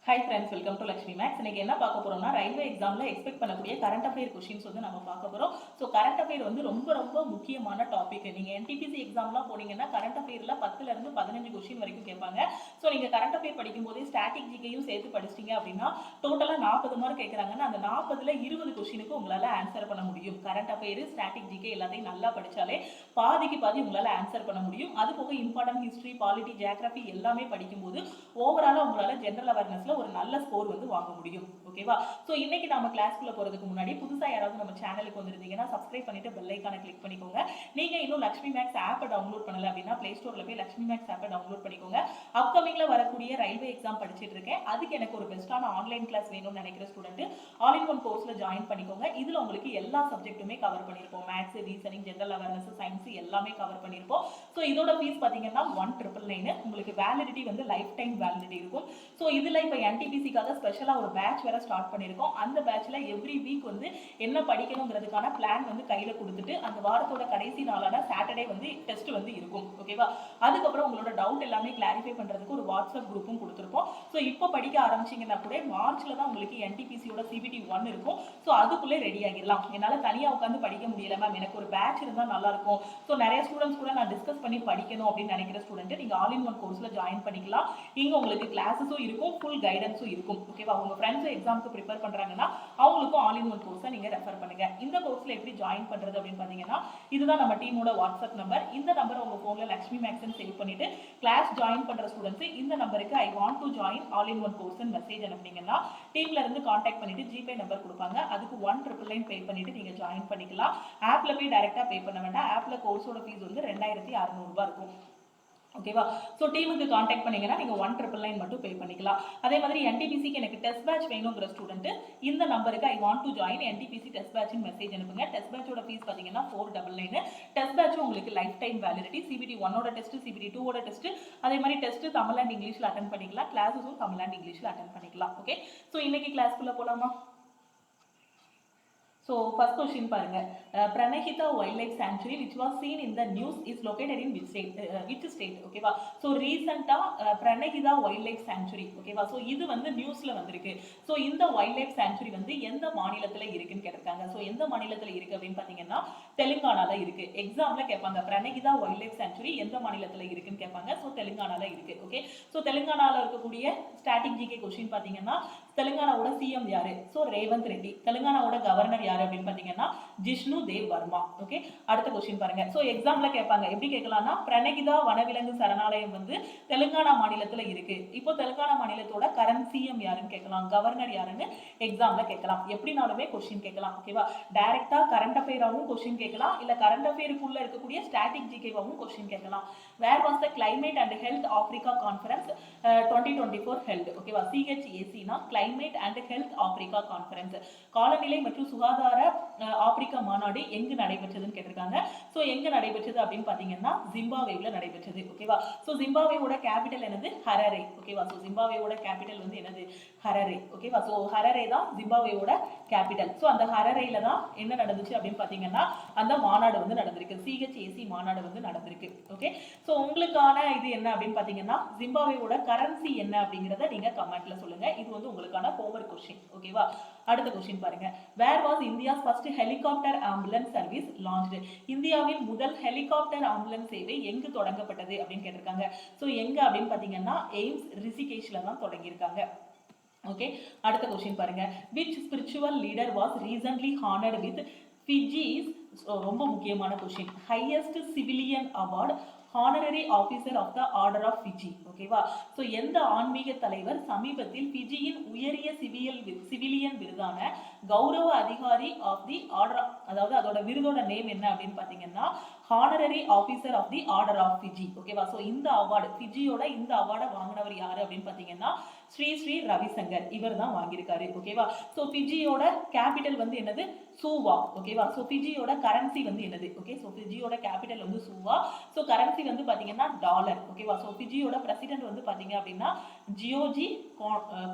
Hi friends, welcome to Lakshmi maths. இன்னைக்கு என்ன பார்க்க போறோம்னா, ரயில்வே எக்ஸாம்ல எக்ஸ்பெக்ட் பண்ணக்கூடிய கரண்ட் அஃபேர் கொஸ்டின்ஸ் வந்து நம்ம பார்க்க போறோம். ஸோ கரண்ட் அஃபேர் வந்து ரொம்ப ரொம்ப முக்கியமான டாபிக். நீங்க என்டிபிசி எக்ஸாம்லாம் போனீங்கன்னா கரண்ட் அஃபேர்ல 10ல இருந்து 15 கொஸ்டின் வரைக்கும் கேட்பாங்க. ஸோ நீங்க கரண்ட் அஃபேர் படிக்கும் போதே ஸ்டாட்டிக் ஜிகேயும் சேர்த்து படிச்சிட்டீங்க அப்படின்னா டோட்டலா 40 மார்க் கேட்கறாங்கன்னா அந்த 40ல 20 கொஸ்டினுக்கு உங்களால ஆன்சர் பண்ண முடியும். கரண்ட் அஃபேர், ஸ்டாட்டிக் ஜிகே எல்லாத்தையும் நல்லா படிச்சாலே பாதிக்கு பாதி உங்களால ஆன்சர் பண்ண முடியும். அது போக இம்பார்ட்டன்ட் ஹிஸ்டரி, பாலிட்டி, ஜியோகிராஃபி எல்லாமே படிக்கும்போது ஓவராலா உங்களால ஜெனரல் அவேர்னஸ்ல ஒரு நல்ல ஸ்கோர் வந்து வாங்க முடியும். ஓகேவா? சோ இன்னைக்கு நாம கிளாஸ்க்குள்ள போறதுக்கு முன்னாடி புதுசா யாராவது நம்ம சேனலுக்கு வந்திருந்தீங்கன்னா சப்ஸ்கிரைப் பண்ணிட்டு பெல் ஐகானை கிளிக் பண்ணிக்கோங்க. நீங்க இன்னும் லக்ஷ்மி மேக்ஸ் ஆப்பை டவுன்லோட் பண்ணல அப்படின்னா பிளே ஸ்டோர்ல போய் லக்ஷ்மி மேக்ஸ் ஆப்பை டவுன்லோட் பண்ணிக்கோங்க. அப்கமிங்ல வரக்கூடிய ரயில்வே எக்ஸாம் படிச்சிட்டு இருக்கேன். அதுக்கு எனக்கு ஒரு பெஸ்டான ஆன்லைன் கிளாஸ் வேணும்னு நினைக்கிற ஸ்டூடெண்ட் ஆல் இன் ஒன் கோர்ஸ்ல ஜாயின் பண்ணிக்கோங்க. இதுல உங்களுக்கு எல்லா சப்ஜெக்ட்டுமே கவர் பண்ணிருப்போம். Maths, reasoning, general awareness, science எல்லாமே கவர் பண்ணிருப்போம். சோ இதோட ஃபீஸ் பாத்தீங்கன்னா 1999. உங்களுக்கு வேலிடிட்டி வந்து லைஃப் டைம் வேலிடிட்டி இருக்கும். சோ இதுல இப்ப என்டிபிசிக்காக ஸ்பெஷலா ஒரு பேட்ச் வேற ஸ்டார்ட் பண்ணிருக்கோம். அந்த பேட்ச்ல எவ்ரி வீக் வந்து என்ன படிக்கணுங்கிறதுக்கான பிளான் வந்து கையில கொடுத்துட்டு அந்த வாரத்தோட கடைசி நாளான சாட்டர்டே வந்து டெஸ்ட் வந்து இருக்கும். ஓகேவா? அதுக்கப்புறம் உங்களோட டவுட் எல்லாமே கிளாரிஃபை பண்றதுக்கு ஒரு வாட்ஸ்அப் குரூப்பும் கொடுத்துருப்போம். ஸோ இப்போ படிக்க ஆரம்பிச்சிங்கன்னா கூட மார்ச்ல தான் உங்களுக்கு என்டிபிசியோட சிபிடி 1 இருக்கும். ஸோ அதுக்குள்ளே ரெடி ஆகிடலாம். என்னால் தனியாக உட்காந்து படிக்க முடியல மேம், எனக்கு ஒரு பேட்ச் இருந்தால் நல்லா இருக்கும். ஸோ நிறைய ஸ்டூடெண்ட்ஸ் கூட நான் டிஸ்கஸ் பண்ணி படிக்கணும் அப்படின்னு நினைக்கிற ஸ்டூடெண்ட் நீங்க ஆல் இன் ஒன் கோர்ஸ்ல ஜாயின் பண்ணிக்கலாம். இங்க உங்களுக்கு கிளாஸஸும் இருக்கும், ஃபுல் கைடன்ஸும் இருக்கும். ஓகேவா? உங்க ஃப்ரெண்ட்ஸ் எக்ஸாமுக்கு ப்ரிப்பேர் பண்றாங்கன்னா அவங்களுக்கும் ஆல் இன் ஒன் கோர்ஸை நீங்க ரெஃபர் பண்ணுங்க. இந்த கோர்ஸ்ல எப்படி ஜாயின் பண்றது அப்படின்னு பாத்தீங்கன்னா, இதுதான் நம்ம டீமோட வாட்ஸ்அப் நம்பர். இந்த நம்பரை உங்க போன்ல லக்ஷ்மி மேக்ஸ்னு சேவ் பண்ணிட்டு கிளாஸ் ஜாயின் பண்ற ஸ்டூடெண்ட்ஸ் இந்த நம்பருக்கு I want to join all in one course message அனுப்புனீங்கன்னா டீம்ல இருந்து கான்டாக்ட் பண்ணிட்டு ஜிபே நம்பர் கொடுப்பாங்க. அதுக்கு 1999 பே பண்ணிட்டு நீங்க ஜாயின் பண்ணிக்கலாம். ஆப்ல போய் டைரக்டா பே பண்ண வேண்டாம். ஆப்ல கோர்ஸோட ஃபீஸ் வந்து 2600 ரூபாய் இருக்கும். ஓகேவா? ஸோ டீமுக்கு கான்டாக்ட் பண்ணீங்கன்னா நீங்க 1999 மட்டும் பே பண்ணிக்கலாம். அதே மாதிரி என்டிபிசிக்கு எனக்கு டெஸ்ட் பேட்ச் வேணுங்கிற ஸ்டூடெண்ட் இந்த நம்பருக்கு I want to join NTPC test batch message அனுப்புங்க. டெஸ்ட் பேட்சோட ஃபீஸ் பாத்தீங்கன்னா 499. டெஸ்ட் பேட்ச் உங்களுக்கு லைஃப் டைம் வேலிடிட்டி. சிபிடி 1ஓட டெஸ்ட், சிபிடி 2ஓட டெஸ்ட், அதே மாதிரி டெஸ்ட் தமிழ் அண்ட் இங்கிலீஷ்ல அட்டென்ட் பண்ணிக்கலாம். கிளாஸஸும் தமிழ் அண்ட் இங்கிலீஷ்ல அட்டென்ட் பண்ணிக்கலாம். ஓகே, ஸோ இன்னைக்கு கிளாஸ்க்குள்ள போலாமா? So first question பாருங்க. Pranahita Wildlife Sanctuary which was seen in the news is located in which state? Which state? ஓகேவா? So ரீசன்ட்டா Pranahita Wildlife Sanctuary, ஓகேவா? So இது வந்து நியூஸ்ல வந்திருக்கு. So இந்த வைல்ட் சாங்சுரி வந்து எந்த மாநிலத்துல இருக்குன்னு கேட்டிருக்காங்க. So எந்த மாநிலத்துல இருக்கு அப்படின்னு பாத்தீங்கன்னா தெலுங்கானால இருக்கு. எக்ஸாம்ல கேட்பாங்க Pranahita Wildlife Sanctuary எந்த மாநிலத்துல இருக்குன்னு கேட்பாங்க. So தெலுங்கானால இருக்கு. ஓகே, ஸோ தெலுங்கானால இருக்கக்கூடிய ஸ்டாட்டிக் ஜிகே கொஸ்டின் பாத்தீங்கன்னா தெலுங்கானாவோட சிஎம் யாரு? ஸோ ரேவந்த் ரெட்டி. தெலுங்கானாவோட கவர்னர் யாரு அப்படின்னு பாத்தீங்கன்னா ஜிஷ்ணு தேவ் வர்மா. ஓகே, அடுத்த கொஸ்டின் பாருங்க. சோ எக்ஸாம்ல கேட்பாங்க, எப்படி கேட்கலாம்னா பிரணகிதா வனவிலங்கு சரணாலயம் வந்து தெலுங்கானா மாநிலத்துல இருக்கு. இப்போ தெலுங்கானா மாநிலத்தோட கரண்ட் சிஎம் யாருன்னு கேட்கலாம், கவர்னர் யாருன்னு எக்ஸாம்ல கேட்கலாம். எப்படினாலுமே கொஸ்டின் கேட்கலாம். ஓகேவா? டைரக்டா கரண்ட் அஃபேராவும் கொஸ்டின் கேட்கலாம், இல்ல கரண்ட் அஃபேருக்குள்ள இருக்கக்கூடிய ஸ்டாட்டிக் ஜிகேவாவும் கொஸ்டின் கேட்கலாம். Where was the climate and health Africa conference 2024 held? ஓகேவா? CHAC-னா climate and health Africa conference. காலநிலை மற்றும் சுகாதார ஆப்பிரிக்கா மாநாடு எங்கு நடைபெற்றதுன்னு கேட்டிருக்காங்க. சோ எங்க நடைபெற்றது அப்படின்னு பாத்தீங்கன்னா ஜிம்பாப்வேல நடைபெற்றது. ஓகேவா? சோ ஜிம்பாப்வேவோட கேபிட்டல் என்னது? ஹரரே. ஓகேவா? சோ ஜிம்பாப்வேவோட கேபிட்டல் வந்து என்னது? ஹரரே. ஓகேவா? சோ ஹரரே தான் ஜிம்பாப்வேவோட கேபிட்டல். சோ அந்த ஹரரேல தான் என்ன நடந்துச்சு அப்படின்னு பாத்தீங்கன்னா அந்த மாநாடு வந்து நடந்திருக்கு. CHAC மாநாடு வந்து நடந்திருக்கு. ஓகே, சோ உங்களுக்கான இது என்ன அப்படின்னு பாத்தீங்கன்னா ஜிம்பாப்வேவோட கரன்சி என்ன அப்படிங்கறத நீங்க கமெண்ட்ல சொல்லுங்க. இது வந்து உங்களுக்கான ஹோம்வொர்க் கொஸ்டின். ஓகேவா? அடுத்த கொஸ்டின் பாருங்க. Where was India's first helicopter ambulance service launched? இந்தியாவின் முதல் ஹெலிகாப்டர் ஆம்புலன்ஸ் சேவை எங்கு தொடங்கப்பட்டது அப்படின்னு கேட்டிருக்காங்க. சோ எங்க அப்படின்னு பாத்தீங்கன்னா எய்ம்ஸ் ரிஷிகேஷ்ல தான் தொடங்கியிருக்காங்க. ஓகே, அடுத்த கொஸ்டின் பாருங்க. which spiritual leader was recently honored with Fiji's ரொம்ப முக்கியமான question highest civilian award honorary officer of the order of Fiji? ஓகேவா? சோ எந்த ஆன்மீக தலைவர் சமீபத்தில் ஃபிஜியின் உயரிய சிவிலியன் விருதான கௌரவ அதிகாரி ஆஃப் தி ஆர்டர், அதாவது அதோட விருதோட நேம் என்ன அப்படின்னு பாத்தீங்கன்னா honorary officer of the order of Fiji. ஓகேவா? சோ இந்த அவார்டு ஃபிஜியோட இந்த அவார்டை வாங்கினவர் யாரு அப்படின்னு பாத்தீங்கன்னா ஸ்ரீ ரவிசங்கர். இவர் தான் வாங்கியிருக்காரு. ஓகேவா? சோ ஃபிஜியோட கேபிட்டல் வந்து என்னது? சூவா. ஓகேவா? சோ ஃபிஜியோட கரன்சி வந்து என்னது? ஓகே, சோ ஃபிஜியோட கேபிட்டல் வந்து சூவா. சோ கரன்சி வந்து பாத்தீங்கன்னா டாலர். ஓகேவா? சோ ஃபிஜியோட பிரசிடென்ட் வந்து பாத்தீங்க அப்படின்னா ஜியோஜி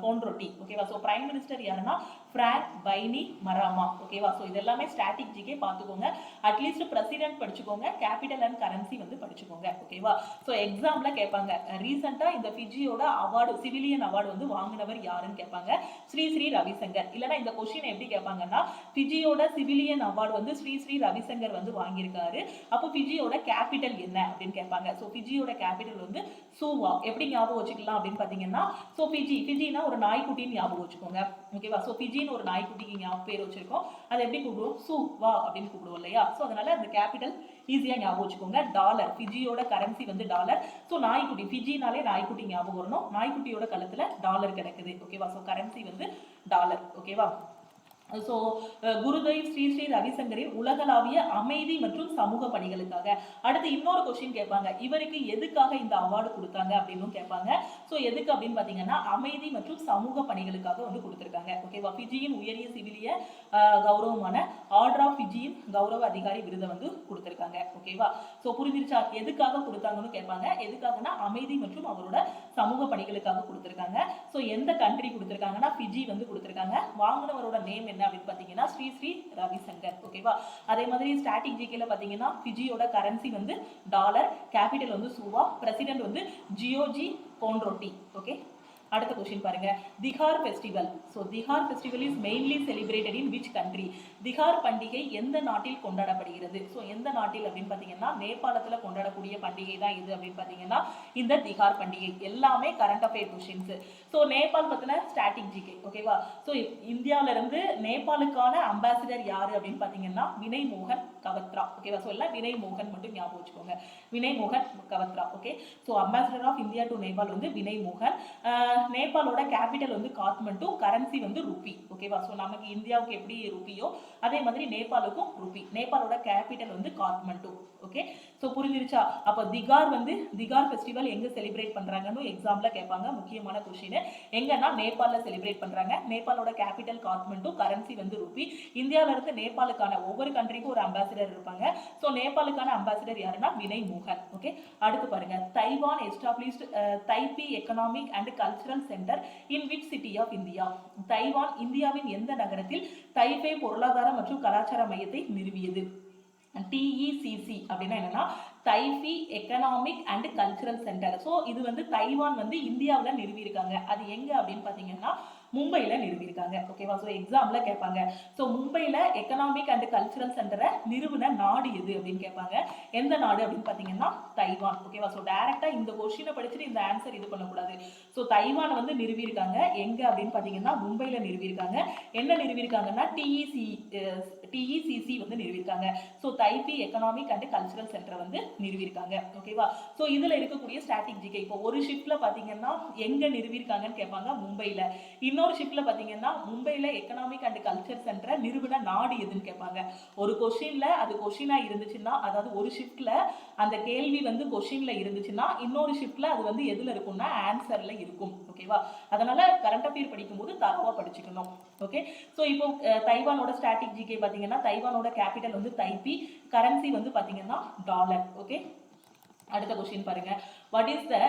கோன்ரோட்டி. ஓகேவா? சோ பிரைம் மினிஸ்டர் யாருன்னா பிராங்க் பைனி மராமா. ஓகேவா? சோ இதெல்லாமே ஸ்டாட்டிக் ஜிகே பாத்துக்கோங்க. அட்லீஸ்ட் பிரசிடென்ட் படிச்சுக்கோங்க, கேபிட்டல் அண்ட் கரன்சி வந்து படிச்சுக்கோங்க. ஓகேவா? சோ எக்ஸாம்ல கேட்பாங்க ரீசெண்டா இந்த ஃபிஜியோட அவார்டு, சிவிலியன் அவார்டு அவார்டு வந்து வாங்கினவர் யாருன்னு கேட்பாங்க, ஸ்ரீ ஸ்ரீ ரவிசங்கர். இல்லைன்னா இந்த கொஸ்டின் எப்படி கேட்பாங்கன்னா, ஃபிஜியோட சிவிலியன் அவார்டு வந்து ஸ்ரீ ஸ்ரீ ரவிசங்கர் வந்து வாங்கியிருக்காரு, அப்போ ஃபிஜியோட கேபிட்டல் என்ன அப்படின்னு கேட்பாங்க. ஸோ ஃபிஜியோட கேபிட்டல் வந்து சூவா. எப்படி ஞாபகம் வச்சுக்கலாம் அப்படின்னு பார்த்தீங்கன்னா, ஸோ ஃபிஜினா ஒரு நாய்க்குட்டின்னு ஞாபகம் வச்சுக்கோங்க, ஓகேவா. ஸோ ஃபிஜின்னு ஒரு நாய்க்குட்டிக்கு பேர் வச்சிருக்கோம், அதை எப்படி கூப்பிடுவோம், சூவா அப்படின்னு கூப்பிடுவோம் இல்லையா. ஸோ அதனால அந்த கேபிட்டல் ஈஸியா ஞாபகம் வச்சுக்கோங்க, டாலர். ஃபிஜியோட கரன்சி வந்து டாலர். ஸோ நாய்க்குட்டி, ஃபிஜினாலே நாய்க்குட்டி ஞாபகம் வரணும், நாய்க்குட்டியோட கழுத்துல டாலர் கிடக்குது, ஓகேவா. ஸோ கரன்சி வந்து டாலர், ஓகேவா. ஸோ குருதேவ் ஸ்ரீ ஸ்ரீ ரவிசங்கரின் உலகளாவிய அமைதி மற்றும் சமூக பணிகளுக்காக. அடுத்து இன்னொரு கொஸ்டின் கேட்பாங்க, இவருக்கு எதுக்காக இந்த அவார்டு கொடுத்தாங்க அப்படின்னு கேட்பாங்க. ஸோ எதுக்கு அப்படின்னு பார்த்தீங்கன்னா, அமைதி மற்றும் சமூக பணிகளுக்காக வந்து கொடுத்துருக்காங்க, ஓகேவா. ஃபிஜியின் உயரிய சிவிலிய கௌரவமான ஆர்டர் ஆஃப் ஃபிஜியின் கௌரவ அதிகாரி விருதை வந்து கொடுத்துருக்காங்க, ஓகேவா. ஸோ புரிஞ்சிருச்சா, எதுக்காக கொடுத்தாங்கன்னு கேட்பாங்க. எதுக்காகனா அமைதி மற்றும் அவரோட சமூக பணிகளுக்காக கொடுத்துருக்காங்க. ஸோ எந்த கண்ட்ரி கொடுத்துருக்காங்கன்னா ஃபிஜி வந்து கொடுத்துருக்காங்க. வாங்கினவரோட நேம் என்ன அப்படின்னு பாத்தீங்கன்னா ஸ்ரீ ஸ்ரீ ரவிசங்கர், ஓகேவா. அதே மாதிரி ஸ்டாட்டிக் ஜிகேல பாத்தீங்கன்னா ஃபிஜியோட கரன்சி வந்து டாலர், கேபிட்டல் வந்து சூவா, பிரசிடென்ட் வந்து ஜியோஜி கோன்ரோட்டி, ஓகே. அடுத்த क्वेश्चन பாருங்க, Tihar festival. So Tihar festival is mainly celebrated in which country? Tihar பண்டிகை எந்த நாட்டில் கொண்டாடப்படுகிறது? ஸோ எந்த நாட்டில் அப்படின்னு பார்த்தீங்கன்னா நேபாளத்தில் கொண்டாடக்கூடிய பண்டிகை தான் இது அப்படின்னு பார்த்தீங்கன்னா இந்த திஹார் பண்டிகை. எல்லாமே current affair questions. So Nepal பற்றின ஸ்டாட்டிக் ஜிகே, ஓகேவா. ஸோ இந்தியாவிலிருந்து நேபாளுக்கான அம்பாசிடர் யாரு அப்படின்னு பார்த்தீங்கன்னா வினய் மோகன் கவத்ரா, ஓகேவா. ஸோ எல்லாம் வினய் மோகன் மட்டும் ஞாபகம் வச்சுக்கோங்க, வினய் மோகன் Kwatra, okay. So ambassador of India to Nepal வந்து வினய் மோகன். நேபாளோட கேபிட்டல் வந்து காத்மண்டு, கரன்சி வந்து ருபி, ஓகேவா. ஸோ நமக்கு இந்தியாவுக்கு எப்படி ருபியோ அதே மாதிரி நேபாளுக்கும் ருபி. நேபாளோட கேபிட்டல் வந்து காத்மண்டு, ஓகே. ஸோ புரிஞ்சிருச்சா. அப்போ திகார் ஃபெஸ்டிவல் எங்க செலிப்ரேட் பண்றாங்கன்னு எக்ஸாம்ல கேட்பாங்க, முக்கியமான கொஸ்டின். எங்கன்னா நேபாளில் செலிப்ரேட் பண்றாங்க. நேபாளோட கேபிட்டல் காத்மண்டு, கரன்சி வந்து ருபி. இந்தியாவில இருந்து நேபாளுக்கான ஒவ்வொரு கண்ட்ரிக்கும் ஒரு அம்பாசிடர் இருப்பாங்க. ஸோ நேபாளுக்கான அம்பாசிடர் யாருன்னா வினய் மோகன், ஓகே. அடுத்து பாருங்க, Taiwan established Taipei economic and cultural centre in which city of India? Taiwan இந்தியாவின் எந்த நகரத்தில் தைபே பொருளாதார மற்றும் கலாச்சார மையத்தை நிறுவியது? TECC அப்படின்னா என்னன்னா Taipei economic and cultural centre. So இது வந்து தைவான் வந்து இந்தியாவில் நிறுவியிருக்காங்க. அது எங்க அப்படின்னு பார்த்தீங்கன்னா மும்பையில் நிறுவியிருக்காங்க, ஓகேவா. ஸோ எக்ஸாம்ல கேட்பாங்க. ஸோ மும்பையில் எக்கனாமிக் அண்ட் கல்ச்சரல் சென்டரை நிறுவன நாடு எது அப்படின்னு கேட்பாங்க. எந்த நாடு அப்படின்னு பார்த்தீங்கன்னா தைவான், ஓகேவா. ஸோ டைரக்டா இந்த கொஸ்டினை படிச்சுட்டு இந்த ஆன்சர் இது பண்ணக்கூடாது. ஸோ தைவான் வந்து நிறுவியிருக்காங்க எங்க அப்படின்னு பார்த்தீங்கன்னா மும்பையில் நிறுவியிருக்காங்க. என்ன நிறுவியிருக்காங்கன்னா TECC வந்து நிறுவியிருக்காங்க. ஸோ தைபி எக்கனாமிக் அண்ட் கல்ச்சரல் சென்டரை வந்து நிறுவியிருக்காங்க, ஓகேவா. ஸோ இதுல இருக்கக்கூடிய ஸ்டாட்டிக் ஜிகே, இப்போ ஒரு ஷிப்ல பாத்தீங்கன்னா எங்க நிறுவியிருக்காங்கன்னு கேட்பாங்க, மும்பையில. இன்னொரு ஷிப்ல பாத்தீங்கன்னா மும்பையில எக்கனாமிக் அண்ட் கல்ச்சர் சென்டரை நிறுவன நாடு எதுன்னு கேட்பாங்க. ஒரு கொஸ்டின்ல அது கொஸ்டினா இருந்துச்சுன்னா, அதாவது ஒரு ஷிப்ட்ல அந்த கேள்வி வந்து கொஸ்டின்ல இருந்துச்சுன்னா இன்னொரு ஷிப்ட்ல அது வந்து எதுல இருக்கும்னா ஆன்சர்ல இருக்கும், ஓகேவா. அதனால கரண்ட் அஃபேர் படிக்கும்போது தரவா படிச்சுக்கணும், ஓகே. ஸோ இப்போ தைவானோட ஸ்டாட்டிக் ஜிகே பாத்தீங்கன்னா தைவானோட கேபிட்டல் வந்து தைபி, கரன்சி வந்து பாத்தீங்கன்னா டாலர், ஓகே. அடுத்த கொஸ்டின் பாருங்க, what is the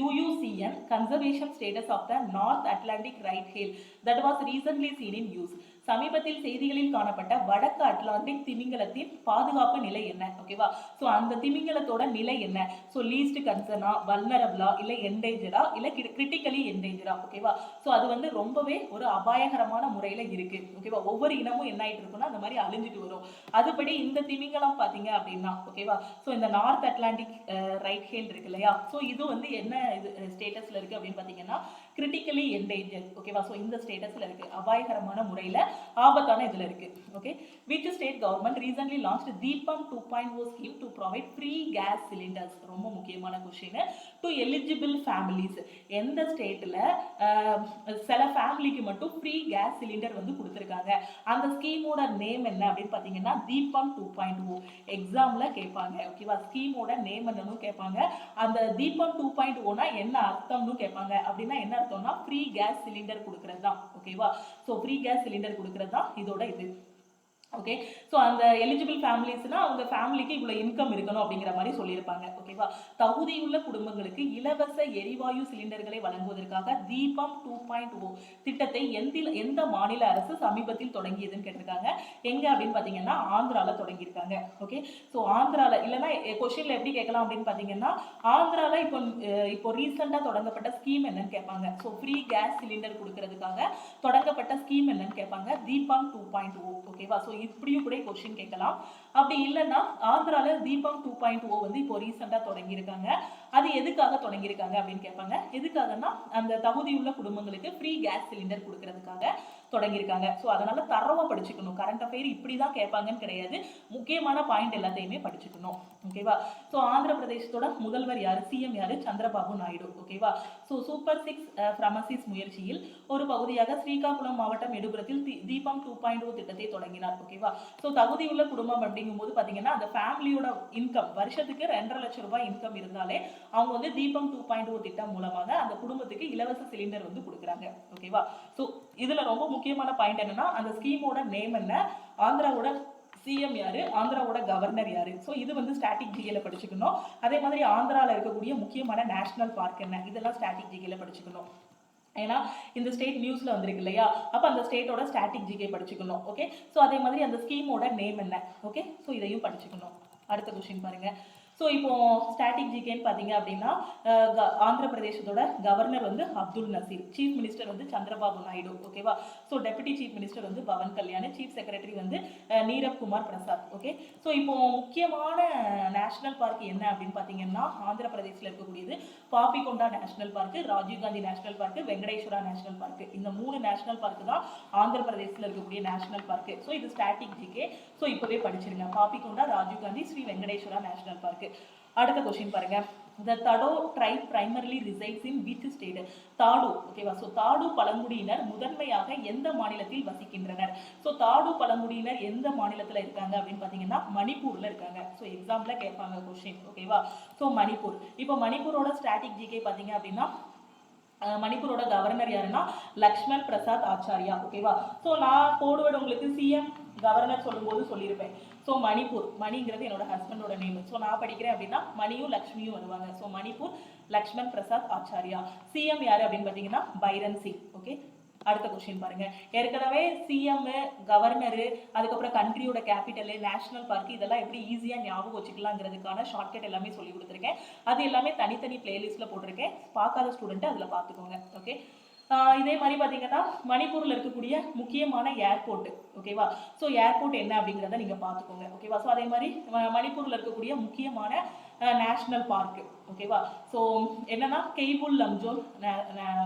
UUCN conservation status of the North Atlantic right whale that was recently seen in use? சமீபத்தில் செய்திகளில் காணப்பட்ட வடக்கு அட்லாண்டிக் திமிங்கலத்தின் பாதுகாப்பு நிலை என்ன, ஓகேவா. ஸோ அந்த திமிங்கலத்தோட நிலை என்ன? ஸோ லீஸ்ட் கன்சர்னா, வல்னரபிளா, இல்லை என்டேஞ்சரா, இல்லை கிரிட்டிக்கலி என்டேஞ்சரா, ஓகேவா. ஸோ அது வந்து ரொம்பவே ஒரு அபாயகரமான முறையில் இருக்கு, ஓகேவா. ஒவ்வொரு இனமும் என்ன ஆயிட்டு இருக்குன்னா அந்த மாதிரி அழிஞ்சிட்டு வரும். அதுபடி இந்த திமிங்கலம் பார்த்தீங்க அப்படின்னா, ஓகேவா. ஸோ இந்த நார்த் அட்லாண்டிக் ரைட் ஹேல் இருக்கு இல்லையா. ஸோ இது வந்து என்ன இது ஸ்டேட்டஸ்ல இருக்கு அப்படின்னு பார்த்தீங்கன்னா கிரிட்டிக்கலி என்டேஞ்சர், ஓகேவா. ஸோ இந்த ஸ்டேட்டஸ்ல இருக்கு, அபாயகரமான முறையில் ஆபத்தான இதுல இருக்கு, okay. which state government recently launched Deepam 2.0 scheme to provide free gas cylinders? ரொம்ப முக்கியமான क्वेश्चन. to eligible families. எந்த ஸ்டேட்ல சில ஃபேமிலிக்கு மட்டும் ஃப்ரீ கேஸ் சிலிண்டர் வந்து கொடுத்துருக்காங்க. அந்த ஸ்கீமோட நேம் என்ன அப்படின்னு பார்த்தீங்கன்னா தீபம் 2.0. எக்ஸாம்ல கேட்பாங்க, ஓகேவா. ஸ்கீமோட நேம் என்னன்னு கேட்பாங்க. அந்த தீபம் 2.0னா என்ன அர்த்தம்னு கேட்பாங்க. அப்படின்னா என்ன அர்த்தம்னா ஃப்ரீ கேஸ் சிலிண்டர் கொடுக்கறது தான், ஓகேவா. ஸோ ஃப்ரீ கேஸ் சிலிண்டர் கொடுக்கறது தான் இதோட இது. ஓகே. ஸோ அந்த எலிஜிபிள் ஃபேமிலிஸ்னா அவங்க ஃபேமிலிக்கு இவ்வளோ இன்கம் இருக்கணும் அப்படிங்கிற மாதிரி சொல்லியிருப்பாங்க. ஓகேவா. தகுதியுள்ள குடும்பங்களுக்கு இலவச எரிவாயு சிலிண்டர்களை வழங்குவதற்காக தீபம் 2.0 திட்டத்தை எந்த மாநில அரசு சமீபத்தில் தொடங்கியதுன்னு கேட்டிருக்காங்க. எங்க அப்படின்னு பார்த்தீங்கன்னா ஆந்திரால தொடங்கியிருக்காங்க. ஓகே. ஸோ ஆந்திரால இல்லைன்னா கொஸ்டின்ல எப்படி கேட்கலாம் அப்படின்னு பார்த்தீங்கன்னா ஆந்திரால இப்போ ரீசெண்டாக தொடங்கப்பட்ட ஸ்கீம் என்னன்னு கேட்பாங்க. ஸோ ஃப்ரீ கேஸ் சிலிண்டர் கொடுக்கறதுக்காக தொடங்கப்பட்ட ஸ்கீம் என்னன்னு கேட்பாங்க. தீபம் 2.0. ஓகேவா. ஸோ இப்படியும் கூட கொஸ்டின் கேட்கலாம். அப்படி இல்லைன்னா ஆந்திரால தீபம் 2.0 வந்து இப்போ ரீசெண்டா தொடங்கியிருக்காங்க. அது எதுக்காக தொடங்கியிருக்காங்க அப்படின்னு கேட்பாங்க. எதுக்காகனா அந்த தகுதியுள்ள குடும்பங்களுக்கு ஃப்ரீ கேஸ் சிலிண்டர் கொடுக்கறதுக்காக தொடங்கியிருக்காங்க. ஸோ அதனால தரவா படிச்சுக்கணும். கரண்ட் அஃபேர் இப்படிதான் கேட்பாங்கன்னு கிடையாது. முக்கியமான பாயிண்ட் எல்லாத்தையுமே படிச்சுக்கணும். ஓகேவா. ஸோ ஆந்திர பிரதேசத்தோட முதல்வர் யாரு, சிஎம் யாரு, சந்திரபாபு நாயுடு. ஓகேவா. ஸோ சூப்பர் 6 பிரமசிஸ் முயற்சியில் ஒரு பகுதியாக ஸ்ரீகாகுளம் மாவட்டம் எடுபுரத்தில் தீபம் 2.0 திட்டத்தை தொடங்கினார். ஓகேவா. ஸோ தகுதியுள்ள குடும்பம் அப்படிங்கும் போது பாத்தீங்கன்னா அந்த ஃபேமிலியோட இன்கம் வருஷத்துக்கு 2.5 லட்சம் ரூபாய் இன்கம் இருந்தாலே அவங்க வந்து தீபம் 2.0 திட்டம் மூலமாக அந்த குடும்பத்துக்கு இலவச சிலிண்டர் வந்து கொடுக்குறாங்க. ஓகேவா. ஸோ இதுல ரொம்ப முக்கியமான பாயிண்ட் என்னன்னா அந்த ஸ்கீமோட நேம் என்ன, ஆந்திராவோட சிஎம் யாரு, ஆந்திராவோட கவர்னர் யாரு. ஸோ இது வந்து ஸ்டாட்டிக் ஜிகேல படிச்சுக்கணும். அதே மாதிரி ஆந்திரால இருக்கக்கூடிய முக்கியமான நேஷனல் பார்க் என்ன, இதெல்லாம் ஸ்டாட்டிக் ஜிகேல படிச்சுக்கணும். ஏன்னா இந்த ஸ்டேட் நியூஸ்ல வந்திருக்கு இல்லையா, அப்ப அந்த ஸ்டேட்டோட ஸ்டாட்டிக் ஜிகே படிச்சுக்கணும். ஓகே. ஸோ அதே மாதிரி அந்த ஸ்கீமோட நேம் என்ன. ஓகே. ஸோ இதையும் படிச்சுக்கணும். அடுத்த கொஸ்டின் பாருங்க. ஸோ இப்போ ஸ்டாட்டிக் ஜிகேன்னு பார்த்தீங்க அப்படின்னா ஆந்திர பிரதேசத்தோட கவர்னர் வந்து அப்துல் நசீர், சீஃப் மினிஸ்டர் வந்து சந்திரபாபு நாயுடு. ஓகேவா. ஸோ டெபுட்டி சீஃப் மினிஸ்டர் வந்து பவன் கல்யாண், சீஃப் செக்ரட்டரி வந்து நீரப் குமார் பிரசாத். ஓகே. ஸோ இப்போ முக்கியமான நேஷனல் பார்க் என்ன அப்படின்னு பார்த்தீங்கன்னா ஆந்திர பிரதேசத்தில் இருக்கக்கூடியது Papikonda national park, Rajiv Gandhi national park, Venkateswara national park. இந்த 3 நேஷனல் பார்க் தான் ஆந்திர பிரதேசத்தில் இருக்கக்கூடிய நேஷனல் பார்க். ஸோ இது ஸ்டாட்டிக் ஜிகே. ஸோ இப்போவே படிச்சிருங்க. Papikonda, Rajiv Gandhi, Shri Venkateswara national park. அடுத்த கொஸ்டின் பாருங்க. The Thado tribe primarily resides in which state? Thado. ஓகேவா. ஸோ தாடு பழங்குடியினர் முதன்மையாக எந்த மாநிலத்தில் வசிக்கின்றனர்? ஸோ தாடு பழங்குடியினர் எந்த மாநிலத்தில் இருக்காங்க அப்படின்னு பார்த்தீங்கன்னா மணிப்பூர்ல இருக்காங்க. ஸோ எக்ஸாம்பிள் கேட்பாங்க கொஸ்டின். ஓகேவா. ஸோ மணிப்பூர். இப்போ மணிப்பூரோட ஸ்டாட்டிக் ஜிகே பார்த்தீங்க அப்படின்னா மணிப்பூரோட கவர்னர் யாருன்னா லக்ஷ்மண் பிரசாத் ஆச்சாரியா. ஓகேவா. ஸோ நான் போடுவேன் உங்களுக்கு சிஎம் கவர்னர் சொல்லும்போது சொல்லியிருப்பேன். ஸோ மணிப்பூர், மணிங்கிறது என்னோட ஹஸ்பண்டோட நேம். ஸோ நான் படிக்கிறேன் அப்படின்னா மணியும் லக்ஷ்மியும் வருவாங்க. ஸோ மணிப்பூர் லக்ஷ்மண் பிரசாத் ஆச்சாரியா. சிஎம் யாரு அப்படின்னு பார்த்தீங்கன்னா பைரன் சிங். ஓகே. அடுத்த கொஸ்டின் பாருங்க. ஏற்கனவே சிஎம், கவர்னரு, அதுக்கப்புறம் கண்ட்ரியோட கேபிட்டல், நேஷனல் பார்க் இதெல்லாம் எப்படி ஈஸியா ஞாபகம் வச்சுக்கலாங்கிறதுக்கான ஷார்ட்கட் எல்லாமே சொல்லி கொடுத்துருக்கேன். அது எல்லாமே தனித்தனி பிளேலிஸ்ட்ல போட்டிருக்கேன். பார்க்காத ஸ்டூடெண்ட் அதுல பார்த்துக்கோங்க. ஓகே. இதே மாதிரி பார்த்தீங்கன்னா மணிப்பூரில் இருக்கக்கூடிய முக்கியமான ஏர்போர்ட். ஓகேவா. ஸோ ஏர்போர்ட் என்ன அப்படிங்கிறத நீங்கள் பார்த்துக்கோங்க. ஓகேவா. ஸோ அதே மாதிரி மணிப்பூரில் இருக்கக்கூடிய முக்கியமான நேஷனல் பார்க். ஓகேவா. ஸோ என்னன்னா கெய்புல் லம்ஜோல்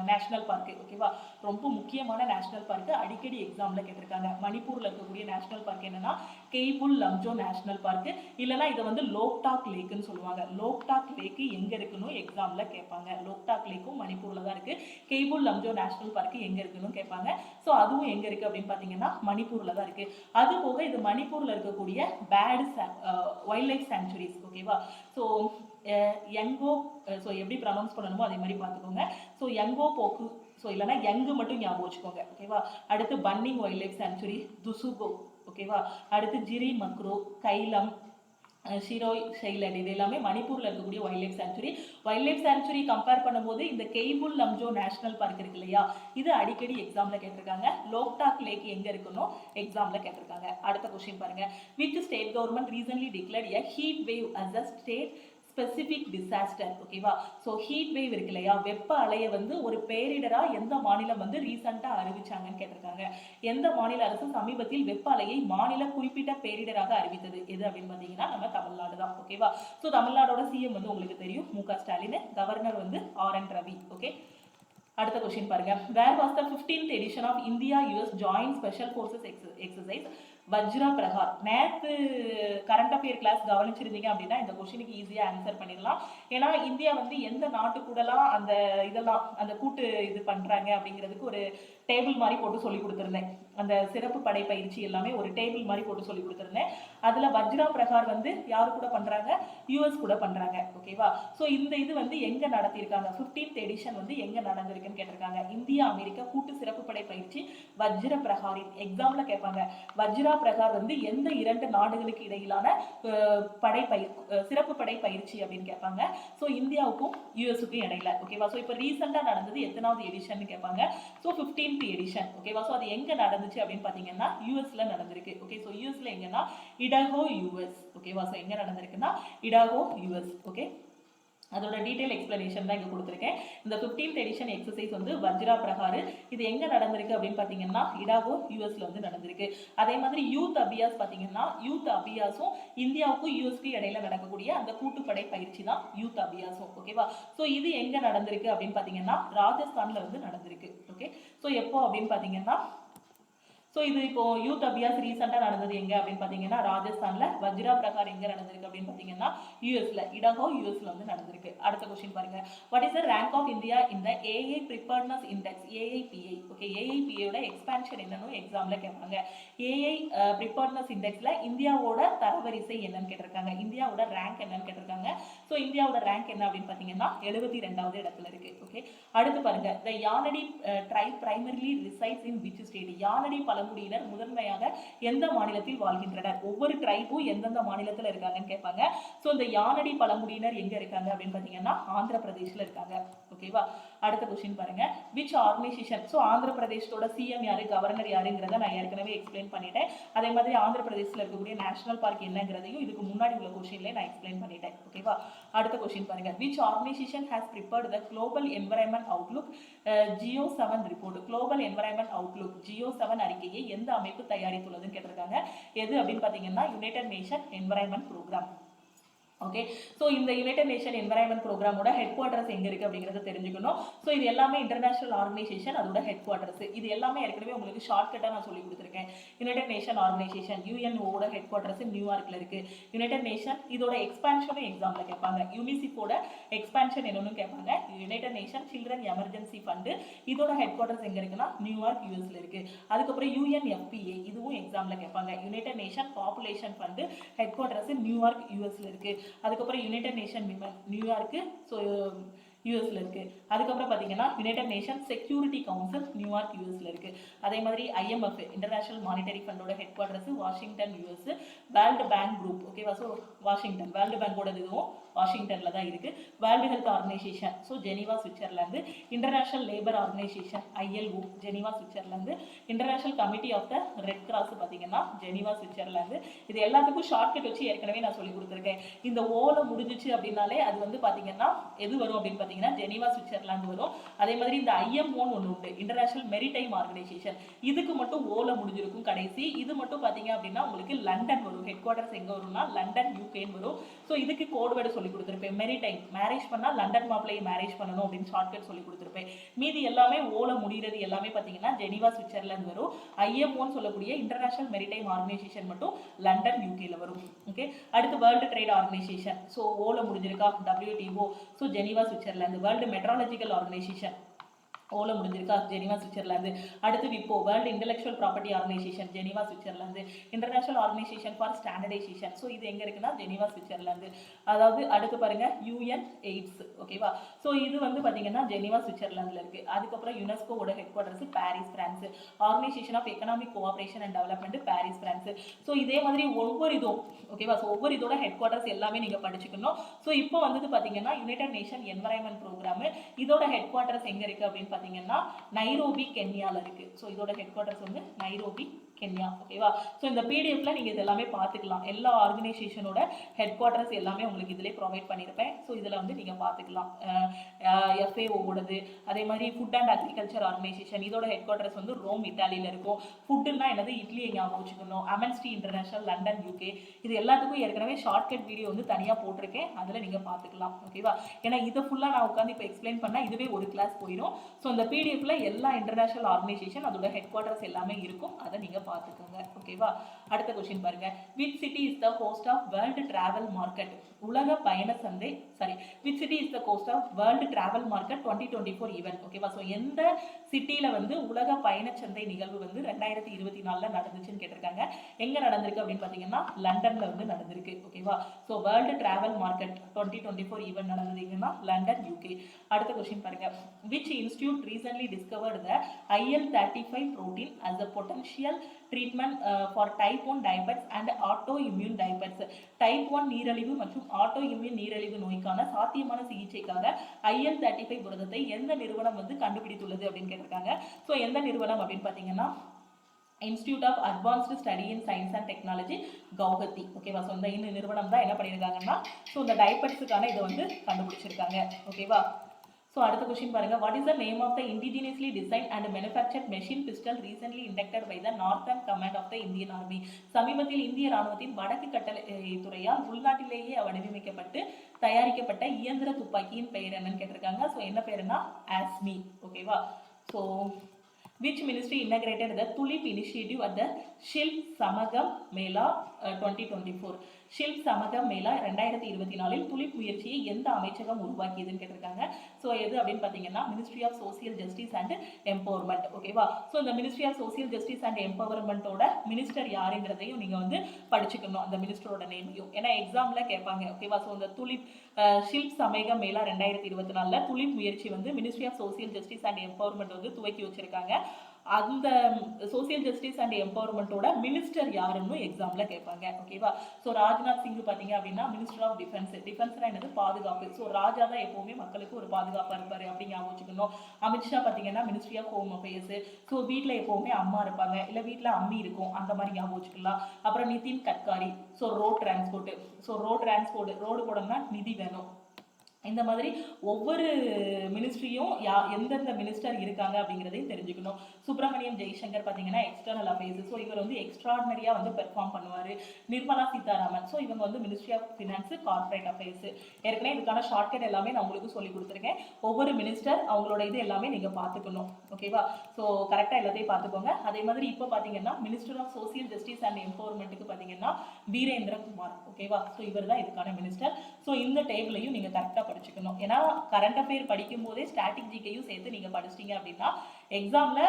நேஷனல் பார்க். ஓகேவா. ரொம்ப முக்கியமான நேஷனல் பார்க், அடிக்கடி எக்ஸாம்ல கேட்டிருக்காங்க. மணிப்பூர்ல இருக்கக்கூடிய நேஷனல் பார்க் என்னன்னா கெய்புல் லம்ஜோ நேஷனல் பார்க். இல்லைன்னா இதை வந்து லோக்டாக் லேக்குன்னு சொல்லுவாங்க. லோக்டாக் லேக்கு எங்க இருக்குன்னு எக்ஸாம்ல கேட்பாங்க. லோக்டாக் லேக்கும் மணிப்பூர்ல தான் இருக்கு. கெய்புல் லம்ஜோ நேஷனல் பார்க் எங்க இருக்குன்னு கேட்பாங்க. ஸோ அதுவும் எங்க இருக்கு அப்படின்னு பாத்தீங்கன்னா மணிப்பூர்ல தான் இருக்கு. அது போக இது மணிப்பூர்ல இருக்கக்கூடிய பேர்டு வைல்ட் லைஃப் சாங்சுரிஸ். ஓகேவா. ஸோ யங்கோ, ஸோ எப்படி ப்ரொனவுன்ஸ் பண்ணணுமோ அதே மாதிரி பார்த்துக்கோங்க. ஸோ யங்கோ போக்கு, ஸோ இல்லைன்னா யங்கு மட்டும் ஞாபகம் வச்சுக்கோங்க. ஓகேவா. அடுத்து பன்னிங் வைல்ட் லைஃப் சாங்சுரி, துசுகோ. ஓகேவா. அடுத்து ஜிரி மக்ரோ, கைலம், ஷிரோய் ஷைலட், இது எல்லாமே மணிப்பூர்ல இருக்கக்கூடிய wild life sanctuary. Wild life sanctuary compare பண்ணும்போது இந்த கெய்புல் லம்ஜோ நேஷனல் பார்க் இருக்கு இல்லையா, இது அடிக்கடி எக்ஸாம்ல கேட்டிருக்காங்க. லோக்டாக் லேக் எங்க இருக்கணும் எக்ஸாம்ல கேட்டிருக்காங்க. அடுத்த கொஸ்டின் பாருங்க. Which state government recently declared a heat wave as a state specific disaster? ஓகேவா. ஸோ ஹீட் வேவ் இருக்கு இல்லையா, வெப்ப அலையை வந்து ஒரு பேரிடரா எந்த மாநிலம் வந்து ரீசெண்டா அறிவிச்சாங்கன்னு கேட்டிருக்காங்க. எந்த மாநில அரசு சமீபத்தில் வெப்ப அலையை மாநில குறிப்பிட்ட பேரிடராக அறிவித்தது எது அப்படின்னு பார்த்தீங்கன்னா நம்ம தமிழ்நாடு தான். ஓகேவா. ஸோ தமிழ்நாடோட சிஎம் வந்து உங்களுக்கு தெரியும் மு.க. ஸ்டாலின், கவர்னர் வந்து ஆர்.என். ரவி. ஓகே. அடுத்த கொஸ்டின் பாருங்க. Where was the 15th edition of India US joint special forces exercise Vajra Prahar? நேற்று கரண்ட் அஃபேர் கிளாஸ் கவனிச்சிருந்தீங்க அப்படின்னா இந்த கொஸ்டினுக்கு ஈஸியா ஆன்சர் பண்ணிடலாம். ஏன்னா இந்தியா வந்து எந்த நாட்டு கூடலாம் அந்த இதெல்லாம் அந்த கூட்டு இது பண்றாங்க அப்படிங்கிறதுக்கு ஒரு டேபிள் மாதிரி போட்டு சொல்லி கொடுத்துருந்தேன். அந்த சிறப்பு படை பயிற்சி எல்லாமே ஒரு டேபிள் மாதிரி போட்டு சொல்லி கொடுத்துருந்தேன். அதுல வஜ்ரா பிரஹார் வந்து யாரு கூட பண்றாங்க, யூஎஸ் கூட பண்றாங்க. ஓகேவா. ஸோ இந்த இது வந்து எங்க நடத்திருக்காங்க, 15th எடிஷன் வந்து எங்க நடந்திருக்குன்னு கேட்டிருக்காங்க. இந்தியா அமெரிக்கா கூட்டு சிறப்பு படை பயிற்சி வஜ்ர பிரஹாரி. எக்ஸாம்ல கேட்பாங்க வஜ்ரா பிரகார் வந்து எந்த 2 நாடுகளுக்கு இடையிலான சிறப்பு படை பயிற்சி அப்படின்னு கேட்பாங்க. ஸோ இந்தியாவுக்கும் யூஎஸ்க்கும் இடையில. ஓகேவா? ஸோ இப்போ ரீசெண்டா நடந்தது எத்தனாவது எடிஷன் கேட்பாங்க. So 15th edition. ஓகேவா? ஸோ அது எங்க நடந்துச்சு அப்படின்னு பாத்தீங்கன்னா யூஎஸ்ல நடந்திருக்கு. ஓகே, ஸோ யூஎஸ்ல எங்கன்னா இடாஹோ யூஎஸ். ஓகேவா? ஸோ எங்க நடந்திருக்குன்னா இடாஹோ யூஎஸ். ஓகே, அதோட டீடைல் எக்ஸ்பிளனேஷன் தான் இங்க கொடுத்துருக்கேன். இந்த 15th எடிஷன் எக்ஸசைஸ் வந்து வஜ்ரா பிரகார். இது எங்க நடந்திருக்கு அப்படின்னு பாத்தீங்கன்னா இடாஹோ யூஎஸ்ல வந்து நடந்திருக்கு. அதே மாதிரி யூத் அபியாஸ் பாத்தீங்கன்னா யூத் அபியாஸும் இந்தியாவுக்கும் யூஎஸ்க்கு இடையில நடக்கக்கூடிய அந்த கூட்டுப்படை பயிற்சி தான் யூத் அபியாஸும். ஓகேவா? ஸோ இது எங்க நடந்திருக்கு அப்படின்னு பாத்தீங்கன்னா ராஜஸ்தான்ல வந்து நடந்திருக்கு. ஓகே, ஸோ எப்போ அப்படின்னு பாத்தீங்கன்னா ஸோ இது இப்போ யூத் அபியாஸ் ரீசெண்டாக நடந்தது எங்க அப்படின்னு பார்த்தீங்கன்னா ராஜஸ்தான்ல. வஜ்ரா பிரகார் எங்க நடந்திருக்கு அப்படின்னு பார்த்தீங்கன்னா யூஎஸ்ல, இடாஹோ யூஎஸ்ல வந்து நடந்திருக்கு. அடுத்த கொஸ்டின் பாருங்க. What is the rank of India in the AI preparedness index, AIPI? Okay, ஏஐபிஐயோட எக்ஸ்பான்ஷன் என்னன்னு எக்ஸாம்ல கேட்பாங்க. ஏஐ ப்ரிப்பேர்ட்னஸ் இண்டெக்ஸ்ல இந்தியாவோட தரவரிசை என்னன்னு கேட்டிருக்காங்க. இந்தியாவோட ரேங்க் என்னன்னு கேட்டிருக்காங்க. ஸோ இந்தியாவோட ரேங்க் என்ன அப்படின்னு பார்த்தீங்கன்னா 72வது இடத்துல இருக்கு. ஓகே, அடுத்து பாருங்க. The Yanadi tribe primarily resides in which state? Yanadi பழங்குடியினர் முதன்மையாக எந்த மாநிலத்தில் வாழ்கின்றனர்? ஒவ்வொரு ட்ரைபும் எந்தெந்த மாநிலத்தில் இருக்காங்கன்னு கேட்பாங்க. ஸோ இந்த யானடி பழங்குடியினர் எங்க இருக்காங்க அப்படின்னு பார்த்தீங்கன்னா ஆந்திர பிரதேஷ்ல இருக்காங்க. ஓகேவா? அடுத்த கொஸ்டின் பாருங்க. Which organisation? ஸோ ஆந்திர பிரதேஷோட சிஎம் யாரு, கவர்னர் யாருங்கிறத நான் ஏற்கனவே எக்ஸ்பிளைன் பண்ணிட்டேன். அதே மாதிரி ஆந்திர பிரதேசத்தில் இருக்கக்கூடிய நேஷனல் பார்க் என்னங்கிறதையும் இதுக்கு முன்னாடி உள்ள கொஸ்டின்ல நான் எக்ஸ்பிளைன் பண்ணிட்டேன். ஓகேவா? அடுத்த கொஸ்டின் பாருங்க. Which organisation has prepared the global environment outlook GEO7 report? Global environment outlook GEO7 அறிக்கையை எந்த அமைப்பு தயாரித்துள்ளதுன்னு கேட்டிருக்காங்க. எது அப்படின்னு பார்த்தீங்கன்னா united nation environment programme. Okay, so இந்த யுனைடெட் நேஷன் என்வரன்மெண்ட் ப்ரோக்ராமோட ஹெட் குவார்டர்ஸ் எங்க இருக்கு அப்படிங்கிறத தெரிஞ்சுக்கணும். ஸோ இது எல்லாமே இன்டர்நேஷனல் ஆர்கனைசேஷன், அதோட ஹெட் குவார்டர்ஸ் இது எல்லாமே ஏற்கனவே உங்களுக்கு ஷார்ட்கட்டாக நான் சொல்லி கொடுத்துருக்கேன். யுனைடெட் நேஷன் ஆர்கனைசேஷன் UNOட ஹெட் குவார்டர்ஸ் நியூயார்க்ல இருக்கு. யுனைடெட் நேஷன் இதோட எக்ஸ்பான்ஷனும் எக்ஸாம்ல கேட்பாங்க. யூனிசிஃபோட எக்ஸ்பான்ஷன் என்னன்னு கேட்பாங்க. United nation children emergency fund இதோட ஹெட் குவார்டர்ஸ் எங்க இருக்குன்னா நியூயார்க் யூஎஸ்ல இருக்கு. அதுக்கப்புறம் UNFPA இதுவும் எக்ஸாம்ல கேட்பாங்க. United nation population fund headquarters New York யூஎஸ்ல இருக்கு. அதுக்கப்புறம் united nation women New York, so யூஎஸ்ல இருக்கு. அதுக்கப்புறம் பார்த்தீங்கன்னா united nation security council New York யூஎஸ்ல இருக்கு. அதே மாதிரி IMF இன்டர்நேஷனல் மானிட்டரி ஃபண்டோட headquarters Washington US. World bank group ஓகேவா, ஸோ வாஷிங்டன், வேர்ல்டு பேங்கோட இதுவும் வாஷிங்டன்ல தான் இருக்கு. World health organisation so Geneva Switzerland. International labour organisation ILO Geneva Switzerland. International committee of the red cross பார்த்தீங்கன்னா Geneva Switzerland. இது எல்லாத்துக்கும் ஷார்ட்கட் வச்சு ஏற்கனவே நான் சொல்லி கொடுத்துருக்கேன். இந்த ஓல முடிஞ்சிச்சு அப்படின்னாலே அது வந்து பார்த்தீங்கன்னா எது வரும் அப்படின்னு பார்த்தீங்கன்னா ஜெனீவா சுவிட்சர்லாந்து வரும். அதே மாதிரி இந்த IMO ஒன்று உண்டு, இன்டர்நேஷனல் மெரிடைம் ஆர்கனைசேஷன். இதுக்கு மட்டும் ஓல முடிஞ்சிருக்கும் கடைசி. இது மட்டும் பார்த்தீங்க அப்படின்னா உங்களுக்கு லண்டன் வரும். ஹெட் குவார்டர்ஸ் எங்க வரும்னா லண்டன் UKன்னு வரும். ஸோ இதுக்கு கோட்வேர்டு சொல்லி கொடுத்துருப்பேன். மெரிடைம் மேரேஜ் பண்ணா லண்டன் மாப்பிள்ளையை மேரேஜ் பண்ணணும் அப்படின்னு ஷார்ட்கட் சொல்லி கொடுத்துருப்பேன். மீதி எல்லாமே ஓல முடிகிறது எல்லாமே பார்த்தீங்கன்னா ஜெனீவா சுவிட்சர்லாந்து வரும். IMOன்னு சொல்லக்கூடிய இன்டர்நேஷனல் மெரிடைம் ஆர்கனைசேஷன் மட்டும் லண்டன் UKல வரும். ஓகே, அடுத்து வேர்ல்டு ட்ரேட் ஆர்கனைசேஷன் ஸோ ஓல முடிஞ்சிருக்கா WTO so Geneva Switzerland. World meteorological organisation ஓல முடிஞ்சிருக்கா ஜெனீவா சுவிட்சர்லாந்து. அடுத்து விப்போ world intellectual property organisation Geneva Switzerland. International organisation for standardisation so இது எங்க இருக்குன்னா ஜெனீவா சுவிட்சர்லாந்து. அதாவது அடுத்து பாருங்க UNAIDS ஓகேவா, ஸோ இது வந்து பாத்தீங்கன்னா ஜெனீவா சுவிட்சர்லாந்துல இருக்கு. அதுக்கப்புறம் யுனெஸ்கோவோட headquarters Paris France. Organisation of economic cooperation and development Paris France. So இதே மாதிரி ஒவ்வொரு இதுவும் ஓகேவா, ஸோ ஒவ்வொரு இதோட ஹெட் குவார்டர்ஸ் எல்லாமே நீங்க படிச்சுக்கணும். ஸோ இப்போ வந்து பாத்தீங்கன்னா யுனைடெட் நேஷன் என்வரன்மெண்ட் ப்ரோக்ராம் இதோட ஹெட் குவார்டர்ஸ் எங்க இருக்கு அப்படின்னு பாத்தீங்கன்னா நைரோபி கென்யால இருக்கு. ஸோ இதோட ஹெட் குவார்டர்ஸ் வந்து நைரோபி கென்யா ஓகேவா. ஸோ இந்த பிடிஎஃப்ல நீங்க இது எல்லாமே பார்த்துக்கலாம். எல்லா ஆர்கனைசேஷனோட ஹெட் குவார்டர்ஸ் எல்லாமே உங்களுக்கு இதிலே ப்ரொவைட் பண்ணியிருப்பேன். ஸோ இதில் வந்து நீங்க பார்த்துக்கலாம். FAO-ஓடது, அதே மாதிரி ஃபுட் அண்ட் அக்ரிகல்ச்சர் ஆர்கனைசேஷன் இதோட ஹெட் குவார்டர்ஸ் வந்து ரோம் இட்டாலியில இருக்கும். ஃபுட்டுன்னா என்னது இட்லியை ஞாபகம் வச்சுக்கணும். அமென்ஸ்டி இன்டர்நேஷனல் லண்டன் UK. இது எல்லாத்துக்கும் ஏற்கனவே ஷார்ட்கட் வீடியோ வந்து தனியா போட்டிருக்கேன், அதில் நீங்க பார்த்துக்கலாம் ஓகேவா. ஏன்னா இதை ஃபுல்லாக நான் உட்காந்து இப்போ எக்ஸ்பிளைன் பண்ணா இதுவே ஒரு கிளாஸ் போயிடும். ஸோ இந்த பிடிஎஃப்ல எல்லா இன்டர்நேஷனல் ஆர்கனைசேஷன் அதோட ஹெட் குவார்டர்ஸ் எல்லாமே இருக்கும், அதை நீங்க பார்த்துக்கோங்க ஓகேவா. அடுத்த கொஸ்டின் பாருங்க. Which city is the host of world travel market? உலக பயண சந்தை sorry which city is the host of world travel market 2024 event. ஓகேவா? ஸோ எந்த சிட்டியில வந்து உலக பயணச்சந்தை நிகழ்வு வந்து 2024 நடந்துச்சுன்னு கேட்டிருக்காங்க. எங்க நடந்திருக்கு அப்படின்னு பாத்தீங்கன்னா லண்டன்ல வந்து நடந்திருக்கு. ஓகேவா? So world travel market 2024 event நடந்ததுங்கன்னா லண்டன், யூகே. அடுத்த கொஸ்டின் பாருங்க. Which institute recently discovered the IL-35 protein as a potential treatment for type 1 diabetes and autoimmune diabetes. Type 1 நீரிழிவு மற்றும் ஆட்டோ இம்யூன் நீரிழிவு நோய்க்கான சாத்தியமான சிகிச்சைக்காக IL-35 புரதத்தை எந்த நிறுவனம் வந்து கண்டுபிடித்துள்ளது அப்படின்னு கேட்டிருக்காங்க. ஸோ எந்த நிறுவனம் அப்படின்னு பார்த்தீங்கன்னா institute of advanced study in science and technology, Guwahati. ஓகேவா? ஸோ இந்த நிறுவனம் தான் என்ன பண்ணியிருக்காங்கன்னா ஸோ இந்த டைபெட்ஸுக்கான இதை வந்து கண்டுபிடிச்சிருக்காங்க. ஓகேவா? ஸோ அடுத்த கொஸ்டின் பாருங்க. What is the name of the indigenously design and manufactured machine pistol recently inducted by the northern command of the Indian army? சமீபத்தில் இந்திய ராணுவத்தின் வடக்கு கட்டளை துறையால் உள்நாட்டிலேயே வடிவமைக்கப்பட்டு தயாரிக்கப்பட்ட இயந்திர துப்பாக்கியின் பெயர் என்னன்னு கேட்டிருக்காங்க. ஸோ என்ன பேருன்னா ஆஸ்மி. ஓகேவா? So which ministry inaugurated the tulip initiative at the Shilp Samagam Mela 2024? Shilp Samagam mela 2024 tulip முயற்சியை எந்த அமைச்சகம் உருவாக்கியதுன்னு கேட்டிருக்காங்க. ஸோ எது அப்படின்னு பார்த்தீங்கன்னா ministry of social justice and empowerment. ஓகேவா? ஸோ இந்த ministry of social justice and எம்பவர்மெண்ட்டோட மினிஸ்டர் யாருங்கிறதையும் நீங்கள் வந்து படிச்சுக்கணும், அந்த மினிஸ்டரோட நேமையும். ஏன்னா எக்ஸாம்ல கேட்பாங்க. ஓகேவா? ஸோ இந்த துலிப் ஷில்ப் சமகம் மேலா 2024 துலிப் முயற்சி வந்து ministry of social justice and empowerment வந்து துவக்கி வச்சிருக்காங்க. அந்த சோசியல் ஜஸ்டிஸ் அண்ட் எம்பவர்மெண்ட்டோட மினிஸ்டர் யாருன்னு எக்ஸாம்ல கேட்பாங்க. ஓகேவா? ஸோ ராஜ்நாத் சிங் பார்த்தீங்க அப்படின்னா மினிஸ்டர் ஆஃப் டிஃபென்ஸ். டிஃபென்ஸ்னா என்னது? பாதுகாப்பு. ஸோ ராஜா தான் எப்பவுமே மக்களுக்கு ஒரு பாதுகாப்பாக இருப்பாரு அப்படின்னு ஞாபகம் வச்சுக்கணும். அமித்ஷா பார்த்தீங்கன்னா ministry of home affairs. So வீட்டில் எப்பவுமே அம்மா இருப்பாங்க, இல்லை வீட்டில் அம்மி இருக்கும், அந்த மாதிரி ஞாபகம் வச்சுக்கலாம். அப்புறம் Nitin Gadkari. So road transport. So road போடணும்னா நிதி வேணும். இந்த மாதிரி ஒவ்வொரு மினிஸ்ட்ரியும் எந்தெந்த மினிஸ்டர் இருக்காங்க அப்படிங்கிறதையும் தெரிஞ்சுக்கணும். சுப்பிரமணியம் ஜெய்சங்கர் பார்த்தீங்கன்னா எக்ஸ்டர்னல் அஃபேர்ஸ். ஸோ இவர் வந்து எக்ஸ்ட்ராடினரியாக வந்து பெர்ஃபார்ம் பண்ணுவார். நிர்மலா சீதாராமன். ஸோ இவங்க வந்து ministry of finance, corporate affairs. ஏற்கனவே இதுக்கான ஷார்ட்கட் எல்லாமே நான் உங்களுக்கு சொல்லி கொடுத்துருக்கேன். ஒவ்வொரு மினிஸ்டர் அவங்களோட இது எல்லாமே நீங்கள் பார்த்துக்கணும். ஓகேவா? ஸோ கரெக்டாக எல்லாத்தையும் பார்த்துக்கோங்க. அதே மாதிரி இப்போ பார்த்தீங்கன்னா minister of social justice and எம்பவர்மெண்ட்டுக்கு பார்த்தீங்கன்னா வீரேந்திர குமார். ஓகேவா? ஸோ இவர் தான் இதுக்கான மினிஸ்டர். ஸோ இந்த டேபிளையும் நீங்கள் கரெக்டாக படிச்சுக்கணும். ஏன்னா கரண்ட் அஃபேர் படிக்கும் போதே ஸ்டாட்டிக் ஜிகேயும் சேர்த்து நீங்க படிச்சிட்டீங்க அப்படின்னா எக்ஸாம்ல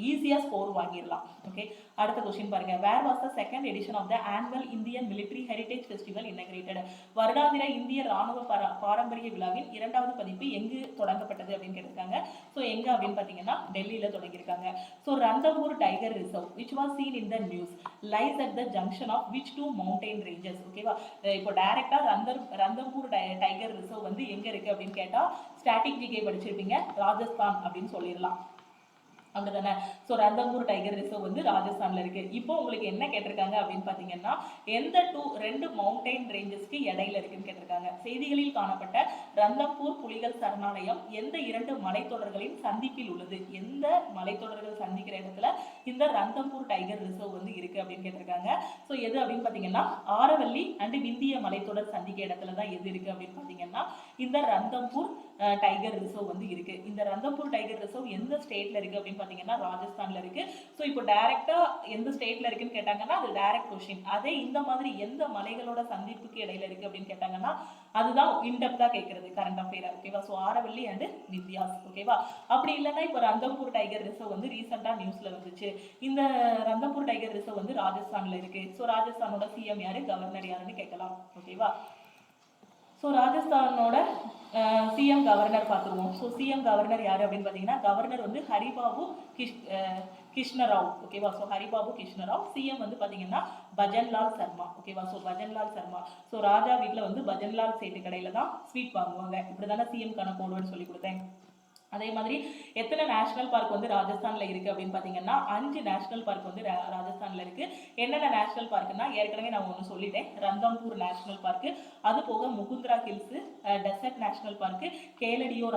ஈஸியா ஸ்கோர் வாங்கிடலாம். ஓகே, அடுத்த கொஸ்டின் பாருங்க. Where was the second edition of the annual Indian military heritage festival integrated? வருடாந்திர இந்திய ராணுவ பாரம்பரிய விழாவின் 2வது பதிப்பு எங்கு தொடங்கப்பட்டது அப்படின்னு கேட்டிருக்காங்க. ஸோ எங்க அப்படின்னு பார்த்தீங்கன்னா டெல்லியில தொடங்கியிருக்காங்க. So Ranthambore tiger reserve which was seen in the news lies at the junction of which two mountain ranges? ஓகேவா? இப்போ டைரக்டா ரந்தம்பூர் டைகர் ரிசர்வ் வந்து எங்க இருக்கு அப்படின்னு கேட்டா ஸ்டாட்டிக் ஜிகே படிச்சிருப்பீங்க, ராஜஸ்தான் அப்படின்னு சொல்லிடலாம். அப்படிதானே? ஸோ ரந்தம்பூர் டைகர் ரிசர்வ் வந்து ராஜஸ்தான்ல இருக்கு. இப்போ உங்களுக்கு என்ன கேட்டிருக்காங்க அப்படின்னு பார்த்தீங்கன்னா எந்த ரெண்டு மவுண்டைன் ரேஞ்சஸ்க்கு இடையில இருக்குன்னு கேட்டிருக்காங்க. செய்திகளில் காணப்பட்ட ரந்தம்பூர் புலிகள் சரணாலயம் எந்த 2 மலைத்தொடர்களின் சந்திப்பில் உள்ளது? எந்த மலைத்தொடர்கள் சந்திக்கிற இடத்துல இந்த ரந்தம்பூர் டைகர் ரிசர்வ் வந்து இருக்கு அப்படின்னு கேட்டிருக்காங்க. ஸோ எது அப்படின்னு பார்த்தீங்கன்னா ஆரவல்லி அண்ட் விந்திய மலைத்தொடர் சந்திக்க இடத்துல தான் எது இருக்கு அப்படின்னு பார்த்தீங்கன்னா இந்த ரந்தம்பூர் டைகர் ரிசர்வ் வந்து இருக்கு. இந்த ரந்தம்பூர் டைகர் ரிசர்வ் எந்த ஸ்டேட்ல இருக்கு அப்படின்னு பார்த்தீங்கன்னா ராஜஸ்தான்ல இருக்கு. ஸோ இப்போ டைரக்டா எந்த ஸ்டேட்ல இருக்குன்னு கேட்டாங்கன்னா அது டைரக்ட் கொஸ்டின். அதே இந்த மாதிரி எந்த மலைகளோட சந்திப்புக்கு இடையில இருக்கு அப்படின்னு கேட்டாங்கன்னா அதுதான் இன்டெப்தா கேட்கறது கரண்ட் அஃபேர். ஓகேவா? So Aravalli and Vidya's. ஓகேவா? அப்படி இல்லைன்னா இப்போ ரந்தம்பூர் டைகர் ரிசர்வ் வந்து ரீசெண்டா நியூஸ்ல வந்துச்சு. இந்த ரந்தம்பூர் டைகர் ரிசர்வ் வந்து ராஜஸ்தான்ல இருக்கு. ஸோ ராஜஸ்தானோட சிஎம் யாரு, கவர்னர் யாருன்னு கேட்கலாம். ஓகேவா? ஸோ ராஜஸ்தானோட சிஎம் கவர்னர் பார்த்துருவோம். ஸோ சிஎம் கவர்னர் யார் அப்படின்னு பார்த்தீங்கன்னா கவர்னர் வந்து ஹரிபாபு கிருஷ்ணராவ். ஓகேவா? ஸோ ஹரிபாபு கிருஷ்ணராவ். சிஎம் வந்து பார்த்தீங்கன்னா பஜன்லால் சர்மா. ஓகேவா? ஸோ பஜன்லால் சர்மா. ஸோ ராஜா வீட்டில் வந்து பஜன்லால் சேட்டு கடையில் தான் ஸ்வீட் வாங்குவாங்க. இப்படி தானே சிஎம்கான கோடுன்னு சொல்லி கொடுத்தேன். அதே மாதிரி எத்தனை நேஷனல் பார்க் வந்து ராஜஸ்தான்ல இருக்கு அப்படின்னு பாத்தீங்கன்னா 5 நேஷனல் பார்க் வந்து ராஜஸ்தான்ல இருக்கு. என்னென்ன நேஷனல் பார்க்னா ஏற்கனவே நான் ஒன்று சொல்லிட்டேன், ரந்தம்பூர் நேஷனல் பார்க், அது போக Mukundra hills, desert national park, Keoladeo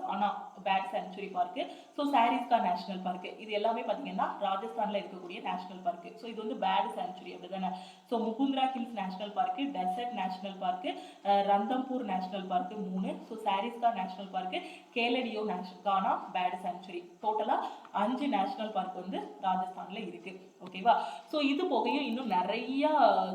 Ghana bird sanctuary park, so Sariska national park, இது எல்லாமே பார்த்தீங்கன்னா ராஜஸ்தானில் இருக்கக்கூடிய நேஷனல் பார்க்கு. ஸோ இது வந்து பேட் சாங்சுரி அப்படி தானே. So Mukundra hills national park, desert national park, Ranthambore national park 3, so Sariska national park, Keoladeo Ghana bird sanctuary, டோட்டலாக 5 நேஷனல் பார்க் வந்து ராஜஸ்தானில் இருக்கு. ஓகேவா. ஸோ இது போகையும் இன்னும் நிறைய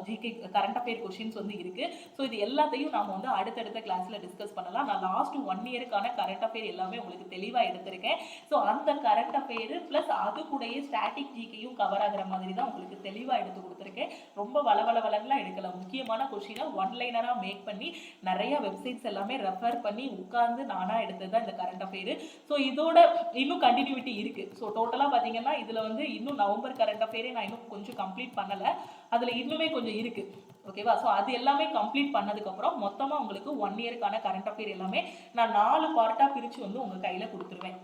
ஜிகே கரண்ட் அஃபேர் கொஷின்ஸ் வந்து இருக்கு. ஸோ இது எல்லாத்தையும் நாம வந்து அடுத்தடுத்த கிளாஸ்ல டிஸ்கஸ் பண்ணலாம். நான் லாஸ்ட் 1 இயருக்கான கரண்ட் அஃபேர் எல்லாமே உங்களுக்கு தெளிவாக எடுத்திருக்கேன். ஸோ அந்த கரண்ட் அஃபேர் பிளஸ் அது கூடயே ஸ்டாட்டிக் ஜிகேயும் கவர் ஆகிற மாதிரி தான் உங்களுக்கு தெளிவாக எடுத்து கொடுத்துருக்கேன். ரொம்ப வளவளவலன்லாம் எடுக்கலாம். முக்கியமான கொஷினை ஒன்லைனராக மேக் பண்ணி நிறைய வெப்சைட்ஸ் எல்லாமே ரெஃபர் பண்ணி உட்கார்ந்து நானா எடுத்தது தான் இந்த கரண்ட் அஃபேர். ஸோ இதோட இன்னும் கண்டினியூட்டி இருக்கு. ஸோ டோட்டலாக பார்த்தீங்கன்னா இதில் வந்து இன்னும் நவம்பர் கரண்ட் அஃபேரே நான் இன்னும் கொஞ்சம் கம்ப்ளீட் பண்ணலை. அதில் இன்னுமே கொஞ்சம் இருக்கு. ஓகேவா. ஸோ அது எல்லாமே கம்ப்ளீட் பண்ணதுக்கப்புறம் மொத்தமாக உங்களுக்கு 1 இயருக்கான கரண்ட் அஃபேர் எல்லாமே நான் 4 பார்ட்டாக பிரித்து வந்து உங்கள் கையில் கொடுத்துருவேன்.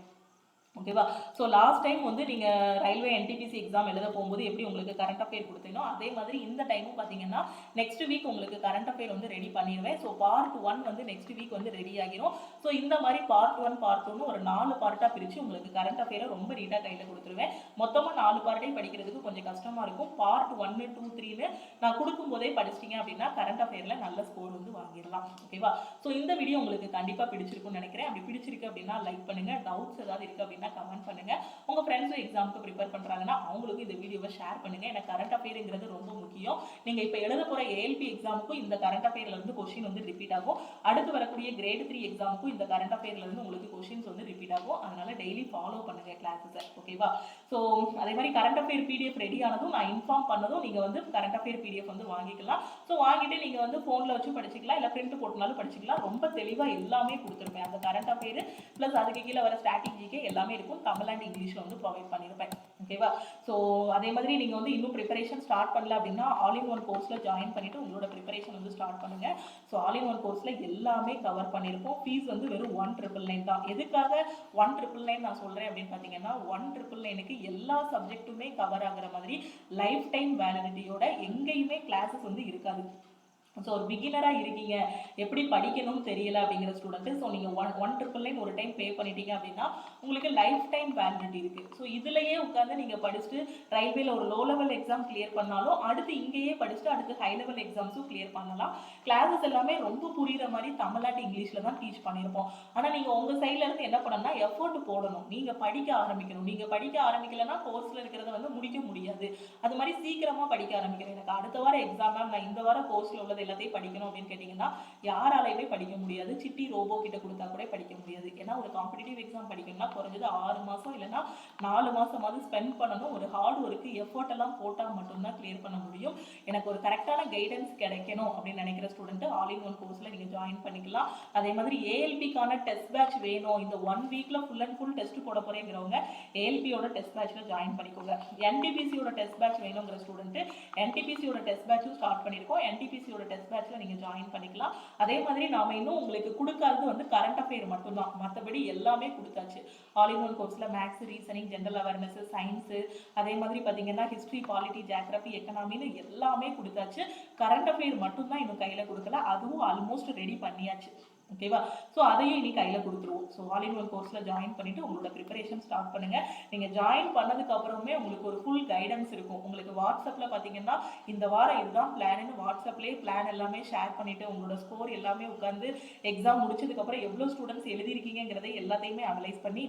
ஓகேவா. ஸோ லாஸ்ட் டைம் வந்து நீங்கள் ரயில்வே என்டிபிசி எக்ஸாம் எழுத போகும்போது எப்படி உங்களுக்கு கரண்ட் அஃபேர் கொடுத்தீங்களோ அதே மாதிரி இந்த டைமும் பார்த்தீங்கன்னா நெக்ஸ்ட் வீக் உங்களுக்கு கரண்ட் அஃபேர் வந்து ரெடி பண்ணிடுவேன். ஸோ பார்ட் 1 வந்து நெக்ஸ்ட் வீக் வந்து ரெடி ஆகிரும். ஸோ இந்த மாதிரி பார்ட் 1 பார்ட் 2 ஒரு 4 பார்ட்டாக பிரித்து உங்களுக்கு கரண்ட் அஃபேரை ரொம்ப நீட்டாக கையில் கொடுத்துருவேன். மொத்தமாக 4 பார்ட்டையும் படிக்கிறதுக்கு கொஞ்சம் கஷ்டமாக இருக்கும். பார்ட் 1, 2, 3ன்னு நான் கொடுக்கும்போதே படிச்சிட்டிங்க அப்படின்னா கரண்ட் அஃபேரில் நல்ல ஸ்கோர் வந்து வாங்கிடலாம். ஓகேவா. ஸோ இந்த வீடியோ உங்களுக்கு கண்டிப்பாக பிடிச்சிருக்கும்னு நினைக்கிறேன். அப்படி பிடிச்சிருக்கு அப்படின்னா லைக் பண்ணுங்கள். டவுட்ஸ் ஏதாவது இருக்குது அப்படின்னா கமெண்ட் பண்ணுங்க. உங்க ஃப்ரெண்ட்ஸும் எக்ஸாமுக்கு ப்ரிப்பேர் பண்றாங்கன்னா அவங்களுக்கு இந்த வீடியோவை ஷேர் பண்ணுங்க. எனக்கு கரண்ட் அஃபேர்ங்கிறது ரொம்ப முக்கியம். நீங்க இப்ப எழுத போற ஏஎல்பி எக்ஸாமுக்கும் இந்த கரண்ட் அஃபேர்ல இருந்து கொஸ்டின் வந்து ரிப்பீட் ஆகும். அடுத்து வரக்கூடிய கிரேட் 3 எக்ஸாமுக்கும் இந்த கரண்ட் அஃபேர்ல இருந்து உங்களுக்கு கொஸ்டின்ஸ் வந்து ரிப்பீட் ஆகும். அதனால டெய்லி ஃபாலோ பண்ணுங்க கிளாஸஸ். ஓகேவா. ஸோ அதே மாதிரி கரண்ட் அஃபேர் பிடிஎஃப் ரெடி ஆனதும் நான் இன்ஃபார்ம் பண்ணதும் நீங்க வந்து கரண்ட் அஃபேர் பிடிஎஃப் வந்து வாங்கிக்கலாம். ஸோ வாங்கிட்டு நீங்க வந்து போன்ல வச்சு படிச்சுக்கலாம், இல்ல பிரிண்ட் போட்டுனாலும் படிச்சுக்கலாம். ரொம்ப தெளிவா எல்லாமே கொடுத்துருப்பேன். அந்த கரண்ட் அஃபேர் பிளஸ் அதுக்கு கீழே வர ஸ்டாட்டிக் ஜிகே எல்லாமே இருக்கும். தமிழ் அண்ட் இங்கிலீஷ்ல வந்து ப்ரொவைட் பண்ணிருப்பேன். ஓகேவா. ஸோ அதே மாதிரி நீங்க வந்து இன்னும் ப்ரிப்பரேஷன் ஸ்டார்ட் பண்ணல அப்படின்னா ஆல் இன் ஒன் கோர்ஸ்ல ஜாயின் பண்ணிட்டு உங்களோட ப்ரிப்பரேஷன் வந்து ஸ்டார்ட் பண்ணுங்க. ஸோ ஆல் இன் ஒன் கோர்ஸ்ல எல்லாமே கவர் பண்ணியிருப்போம். ஃபீஸ் வந்து வெறும் 1,999 தான். எதுக்காக 1,999 நான் சொல்றேன் அப்படின்னு பார்த்தீங்கன்னா 1,999க்கு எல்லா சப்ஜெக்ட்டுமே கவர் ஆகுற மாதிரி லைஃப் டைம் வேலிடிட்டியோட எங்கேயுமே கிளாஸஸ் வந்து இருக்காது. ஸோ ஒரு பிகினராக இருக்கீங்க, எப்படி படிக்கணும்னு தெரியல அப்படிங்கிற ஸ்டூடெண்ட்டு, ஸோ நீங்கள் 1,999 ஒரு டைம் பே பண்ணிட்டீங்க அப்படின்னா உங்களுக்கு லைஃப் டைம் வேலிடிட்டி இருக்குது. ஸோ இதுலேயே உட்காந்து நீங்கள் படிச்சுட்டு ரயில்வேல ஒரு லோ லெவல் எக்ஸாம் கிளியர் பண்ணாலும் அடுத்து இங்கேயே படிச்சுட்டு அடுத்து ஹை லெவல் எக்ஸாம்ஸும் கிளியர் பண்ணலாம். கிளாஸஸ் எல்லாமே ரொம்ப புரிகிற மாதிரி தமிழ் அண்ட் இங்கிலீஷில் தான் டீச் பண்ணியிருப்போம். ஆனால் நீங்கள் உங்கள் சைடில் இருந்து என்ன பண்ணணும்னா எஃபோர்ட் போடணும். நீங்கள் படிக்க ஆரம்பிக்கணும். நீங்கள் படிக்க ஆரம்பிக்கலைன்னா கோர்ஸில் இருக்கிறத வந்து முடிக்க முடியாது. அது மாதிரி சீக்கிரமாக படிக்க ஆரம்பிக்கிறேன். எனக்கு அடுத்த வாரம் எக்ஸாம் மேம், நான் இந்த வாரம் கோர்ஸில் உள்ளது எல்லாத்தையும் படிக்கணும் அப்படின்னு கேட்டீங்கன்னா யாராலையுமே படிக்க முடியாது. சிட்டி ரோபோ கிட்ட கொடுத்தா கூட படிக்க முடியாது. ஏன்னா ஒரு காம்படிட்டிவ் எக்ஸாம் படிக்கணும்னா குறைஞ்சது 6 மாசம் இல்லைன்னா 4 மாசமாவது ஸ்பெண்ட் பண்ணணும். ஒரு ஹார்ட் ஒர்க்கு எஃபோர்ட் எல்லாம் போட்டால் மட்டும்தான் கிளியர் பண்ண முடியும். எனக்கு ஒரு கரெக்டான கைடன்ஸ் கிடைக்கணும் அப்படின்னு நினைக்கிற ஸ்டூடெண்ட் ஆல் இன் ஒன் கோர்ஸ்ல நீங்க ஜாயின் பண்ணிக்கலாம். அதே மாதிரி ஏஎல்பிக்கான டெஸ்ட் பேட்ச் வேணும், இந்த 1 வீக்ல ஃபுல் அண்ட் ஃபுல் டெஸ்ட் போட போறேங்கிறவங்க ஏஎல்பியோட டெஸ்ட் பேட்ச்ல ஜாயின் பண்ணிக்கோங்க. என்டிபிசியோட டெஸ்ட் பேட்ச் வேணுங்கிற ஸ்டூடெண்ட் என்டிபிசியோட டெஸ்ட் பேட்சும் ஸ்டார்ட் பண்ணிருக்கோம். என்டிபிசியோட டெஸ்ட் பேட்ச்ல நீங்க ஜாயின் பண்ணிக்கலாம். அதே மாதிரி நாம இன்னும் உங்களுக்கு கொடுக்காதது வந்து கரண்ட் அஃபேர் மட்டும்தான். மற்றபடி எல்லாமே கொடுத்தாச்சு. ஆல் இன் ஒன் கோர்ஸ்ல maths, reasoning, general awareness, science, அதே மாதிரி பாத்தீங்கன்னா ஹிஸ்டரி, பாலிட்டி, ஜியோகிராஃபி, எக்கனாமின்னு எல்லாமே கொடுத்தாச்சு. கரண்ட் அஃபேர் மட்டும்தான் இன்னும் கையில கொடுக்கல. அதுவும் ஆல்மோஸ்ட் ரெடி பண்ணியாச்சு. ஓகேவா. ஸோ அதையும் இனி கையில் கொடுத்துருவோம். ஸோ ஆல் இன் ஒன் கோர்ஸில் ஜாயின் பண்ணிட்டு உங்களோட ப்ரிப்பரேஷன் ஸ்டார்ட் பண்ணுங்க. நீங்கள் ஜாயின் பண்ணதுக்கு அப்புறமே உங்களுக்கு ஒரு ஃபுல் கைடன்ஸ் இருக்கும். உங்களுக்கு வாட்ஸ்அப்பில் பார்த்தீங்கன்னா இந்த வாரம் இதுதான் பிளான்னு வாட்ஸ்அப்லேயே பிளான் எல்லாமே ஷேர் பண்ணிட்டு உங்களோட ஸ்கோர் எல்லாமே உட்காந்து எக்ஸாம் முடிச்சதுக்கப்புறம் எவ்வளோ ஸ்டூடெண்ட்ஸ் எழுதிருக்கீங்கிறதை எல்லாத்தையுமே அனலைஸ் பண்ணி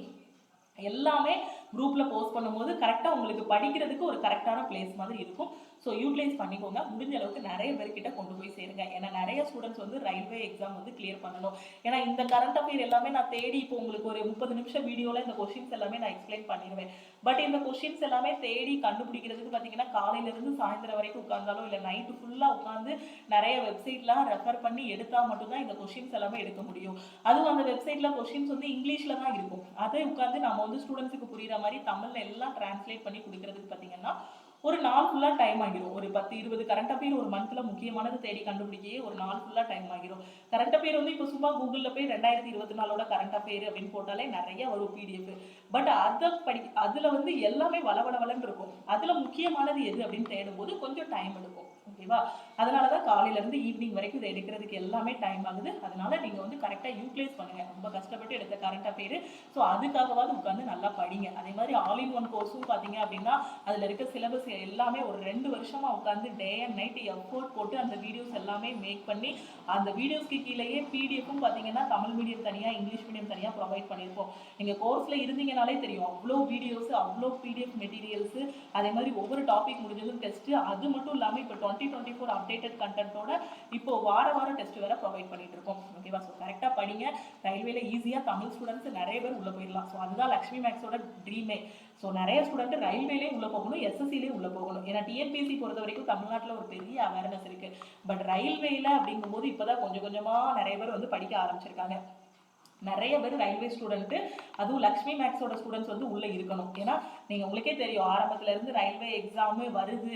எல்லாமே குரூப்ல போஸ்ட் பண்ணும்போது கரெக்டாக உங்களுக்கு படிக்கிறதுக்கு ஒரு கரெக்டான பிளேஸ் மாதிரி இருக்கும். ஸோ யூட்டிலைஸ் பண்ணிக்கோங்க. முடிஞ்ச அளவுக்கு நிறைய பேர்கிட்ட கொண்டு போய் சேருங்க. ஏன்னா நிறைய ஸ்டூடெண்ட்ஸ் வந்து ரயில்வே எக்ஸாம் வந்து கிளியர் பண்ணணும். ஏன்னா இந்த கரண்ட் அஃபேர் எல்லாமே நான் தேடி இப்போ உங்களுக்கு ஒரு 30 நிமிஷம் வீடியோவில் இந்த கொஸ்டின்ஸ் எல்லாமே நான் எக்ஸ்பிளைன் பண்ணிடுவேன். பட் இந்த கொஸ்டின்ஸ் எல்லாமே தேடி கண்டுபிடிக்கிறதுக்கு பார்த்தீங்கன்னா காலையிலேருந்து சாயந்தரம் வரைக்கும் உட்காந்தாலும் இல்லை நைட்டு ஃபுல்லாக உட்காந்து நிறைய வெப்சைட்லாம் ரெஃபர் பண்ணி எடுத்தால் மட்டும்தான் இந்த கொஸ்டின்ஸ் எல்லாமே எடுக்க முடியும். அதுவும் அந்த வெப்சைட்டில் கொஸ்டின்ஸ் வந்து இங்கிலீஷில் தான் இருக்கும். அதை உட்காந்து நம்ம வந்து ஸ்டூடெண்ட்ஸுக்கு புரியுற மாதிரி தமிழில் எல்லாம் டிரான்ஸ்லேட் பண்ணி கொடுக்கறதுக்கு பார்த்தீங்கன்னா ஒரு நாள் ஃபுல்லாக டைம் ஆகிரும். ஒரு 10-20 கரண்ட் அஃபேர் ஒரு மந்த்தில் முக்கியமானது தேடி கண்டுபிடிக்கவே ஒரு நாள் ஃபுல்லாக டைம் ஆகிரும். கரண்ட் அஃபேர் வந்து இப்போ சும்மா கூகுளில் போய் 2024 கரண்ட் அஃபேர் அப்படின்னு போட்டாலே நிறைய வரும் பிடிஎஃப். பட் அதில் வந்து எல்லாமே வளவளன்னு இருக்கும். அதில் முக்கியமானது எது அப்படின்னு தேடும் போது கொஞ்சம் டைம் எடுக்கும். ஓகேவா. அதனால தான் காலையிலேருந்து ஈவினிங் வரைக்கும் இதை எடுக்கிறதுக்கு எல்லாமே டைம் ஆகுது. அதனால நீங்கள் வந்து கரெக்டாக யூட்டிலைஸ் பண்ணுங்கள். ரொம்ப கஷ்டப்பட்டு எடுத்த கரண்ட் அஃபேர், ஸோ அதுக்காகவாது உட்காந்து நல்லா படிங்க. அதே மாதிரி ஆல் இன் ஒன் கோர்ஸும் பார்த்தீங்க அப்படின்னா அதில் இருக்க சிலபஸ் எல்லாமே ஒரு 2 வருஷமாக உட்காந்து டே அண்ட் நைட் எஃபோர்ட் போட்டு அந்த வீடியோஸ் எல்லாமே மேக் பண்ணி அந்த வீடியோஸ்க்கு கீழேயே பிடிஎஃப்பும் பார்த்தீங்கன்னா தமிழ் மீடியம் தனியாக இங்கிலீஷ் மீடியம் தனியாக ப்ரொவைட் பண்ணியிருப்போம். நீங்கள் கோர்ஸில் இருந்தீங்கனாலே தெரியும், அவ்வளோ வீடியோஸ், அவ்வளோ பிடிஎஃப் மெட்டீரியல்ஸு, அதே மாதிரி ஒவ்வொரு டாபிக் முடிஞ்சதும் டெஸ்ட்டு. அது மட்டும் இல்லாமல் இப்போ 2024 அப்டேட்டட் கண்டென்ட்டோட இப்போ வார டெஸ்ட் வேற ப்ரொவைட் பண்ணிட்டு இருக்கோம். ஓகேவா? ஸோ கரெக்டாக படிங்க. ரயில்வேல ஈஸியாக தமிழ் ஸ்டூடெண்ட்ஸ் நிறைய பேர் உள்ள போயிடலாம். ஸோ அதுதான் லக்ஷ்மி மேக்ஸோட ட்ரீமே. ஸோ நிறைய ஸ்டூடெண்ட் ரயில்வேலேயே உள்ள போகணும், எஸ்எஸ்சிலேயே உள்ள போகணும். ஏன்னா டிஎன்பிஎஸ்சி பொறுத்த வரைக்கும் தமிழ்நாட்டில் ஒரு பெரிய அவேர்னஸ் இருக்கு. பட் ரயில்வேல அப்படிங்கும்போது இப்போதான் கொஞ்சம் கொஞ்சமாக நிறைய பேர் வந்து படிக்க ஆரம்பிச்சிருக்காங்க. நிறைய பேர் ரயில்வே ஸ்டூடெண்ட்டு, அதுவும் லக்ஷ்மி மேக்ஸோட ஸ்டூடெண்ட்ஸ் வந்து உள்ளே இருக்கணும். ஏன்னா நீங்கள் உங்களுக்கே தெரியும், ஆரம்பத்துலேருந்து ரயில்வே எக்ஸாமு வருது,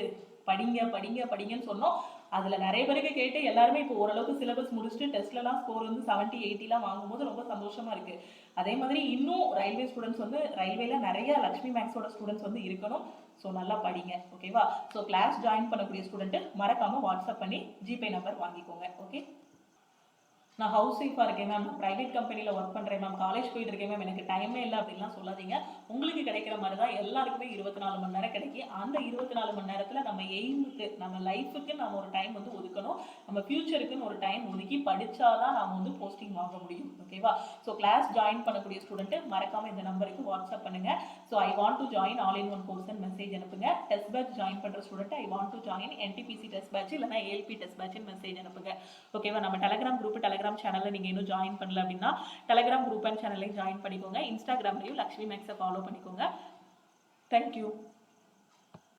படிங்க படிங்க படிங்கன்னு சொன்னோம். அதில் நிறைய பேருக்கு கேட்டு எல்லாருமே இப்போ ஓரளவுக்கு சிலபஸ் முடிச்சுட்டு டெஸ்ட்லலாம் ஸ்கோர் வந்து 70, 80லாம் வாங்கும்போது ரொம்ப சந்தோஷமாக இருக்குது. அதே மாதிரி இன்னும் ரயில்வே ஸ்டூடெண்ட்ஸ் வந்து ரயில்வேல நிறைய லக்ஷ்மி மேக்ஸோட ஸ்டூடெண்ட்ஸ் வந்து இருக்கணும். ஸோ நல்லா படிங்க. ஓகேவா? ஸோ கிளாஸ் ஜாயின் பண்ணக்கூடிய ஸ்டூடெண்ட்டு மறக்காமல் வாட்ஸ்அப் பண்ணி ஜிபே நம்பர் வாங்கிக்கோங்க. ஓகே. நான் ஹவுஸ் ஒய்ஃபாக இருக்கேன் மேம், நான் ப்ரைவேட் கம்பெனியில் ஒர்க் பண்ணுறேன் மேம், காலேஜ் போயிட்டு இருக்கேன் மேம், எனக்கு டைமே இல்லை அப்படின்லாம் சொல்லாதீங்க. உங்களுக்கு கிடைக்கிற மாதிரி தான் எல்லாருக்குமே 24 மணி நேரம் கிடைக்கும். அந்த 24 மணி நேரத்தில் நம்ம எய்முக்கு, நம்ம லைஃபுக்கு நம்ம ஒரு டைம் வந்து ஒதுக்கணும். நம்ம ஃபியூச்சருக்குன்னு ஒரு டைம் ஒதுக்கி படித்தாதான் நம்ம வந்து போஸ்டிங் வாங்க முடியும். ஓகேவா? ஸோ கிளாஸ் ஜாயின் பண்ணக்கூடிய ஸ்டூடெண்ட்டு மறக்காமல் இந்த நம்பருக்கு வாட்ஸ்அப் பண்ணுங்கள். So I want to join all in one கோர்ஸ்ன்னு மெசேஜ் அனுப்புங்க. டெஸ்ட் பேட்ச் ஜாயின் பண்ணுற student I want to join NTPC test batch இல்லைனா ஏஎல்பி டெஸ்ட் பேட்ச்னு மெசேஜ் அனுப்புங்க. ஓகேவா? நம்ம டெலகிராம் குரூப், டெலகிராம் சேனலில் நீங்கள் இன்னும் ஜாயின் பண்ணல அப்படின்னா டெலகிராம் குரூப் அண்ட் சேனலையும் ஜாயின் பண்ணிக்கோங்க. இன்ஸ்டாகிராம்லையும் லக்ஷ்மி மேக்ஸை ஃபாலோ பண்ணிக்கோங்க. தேங்க்யூ.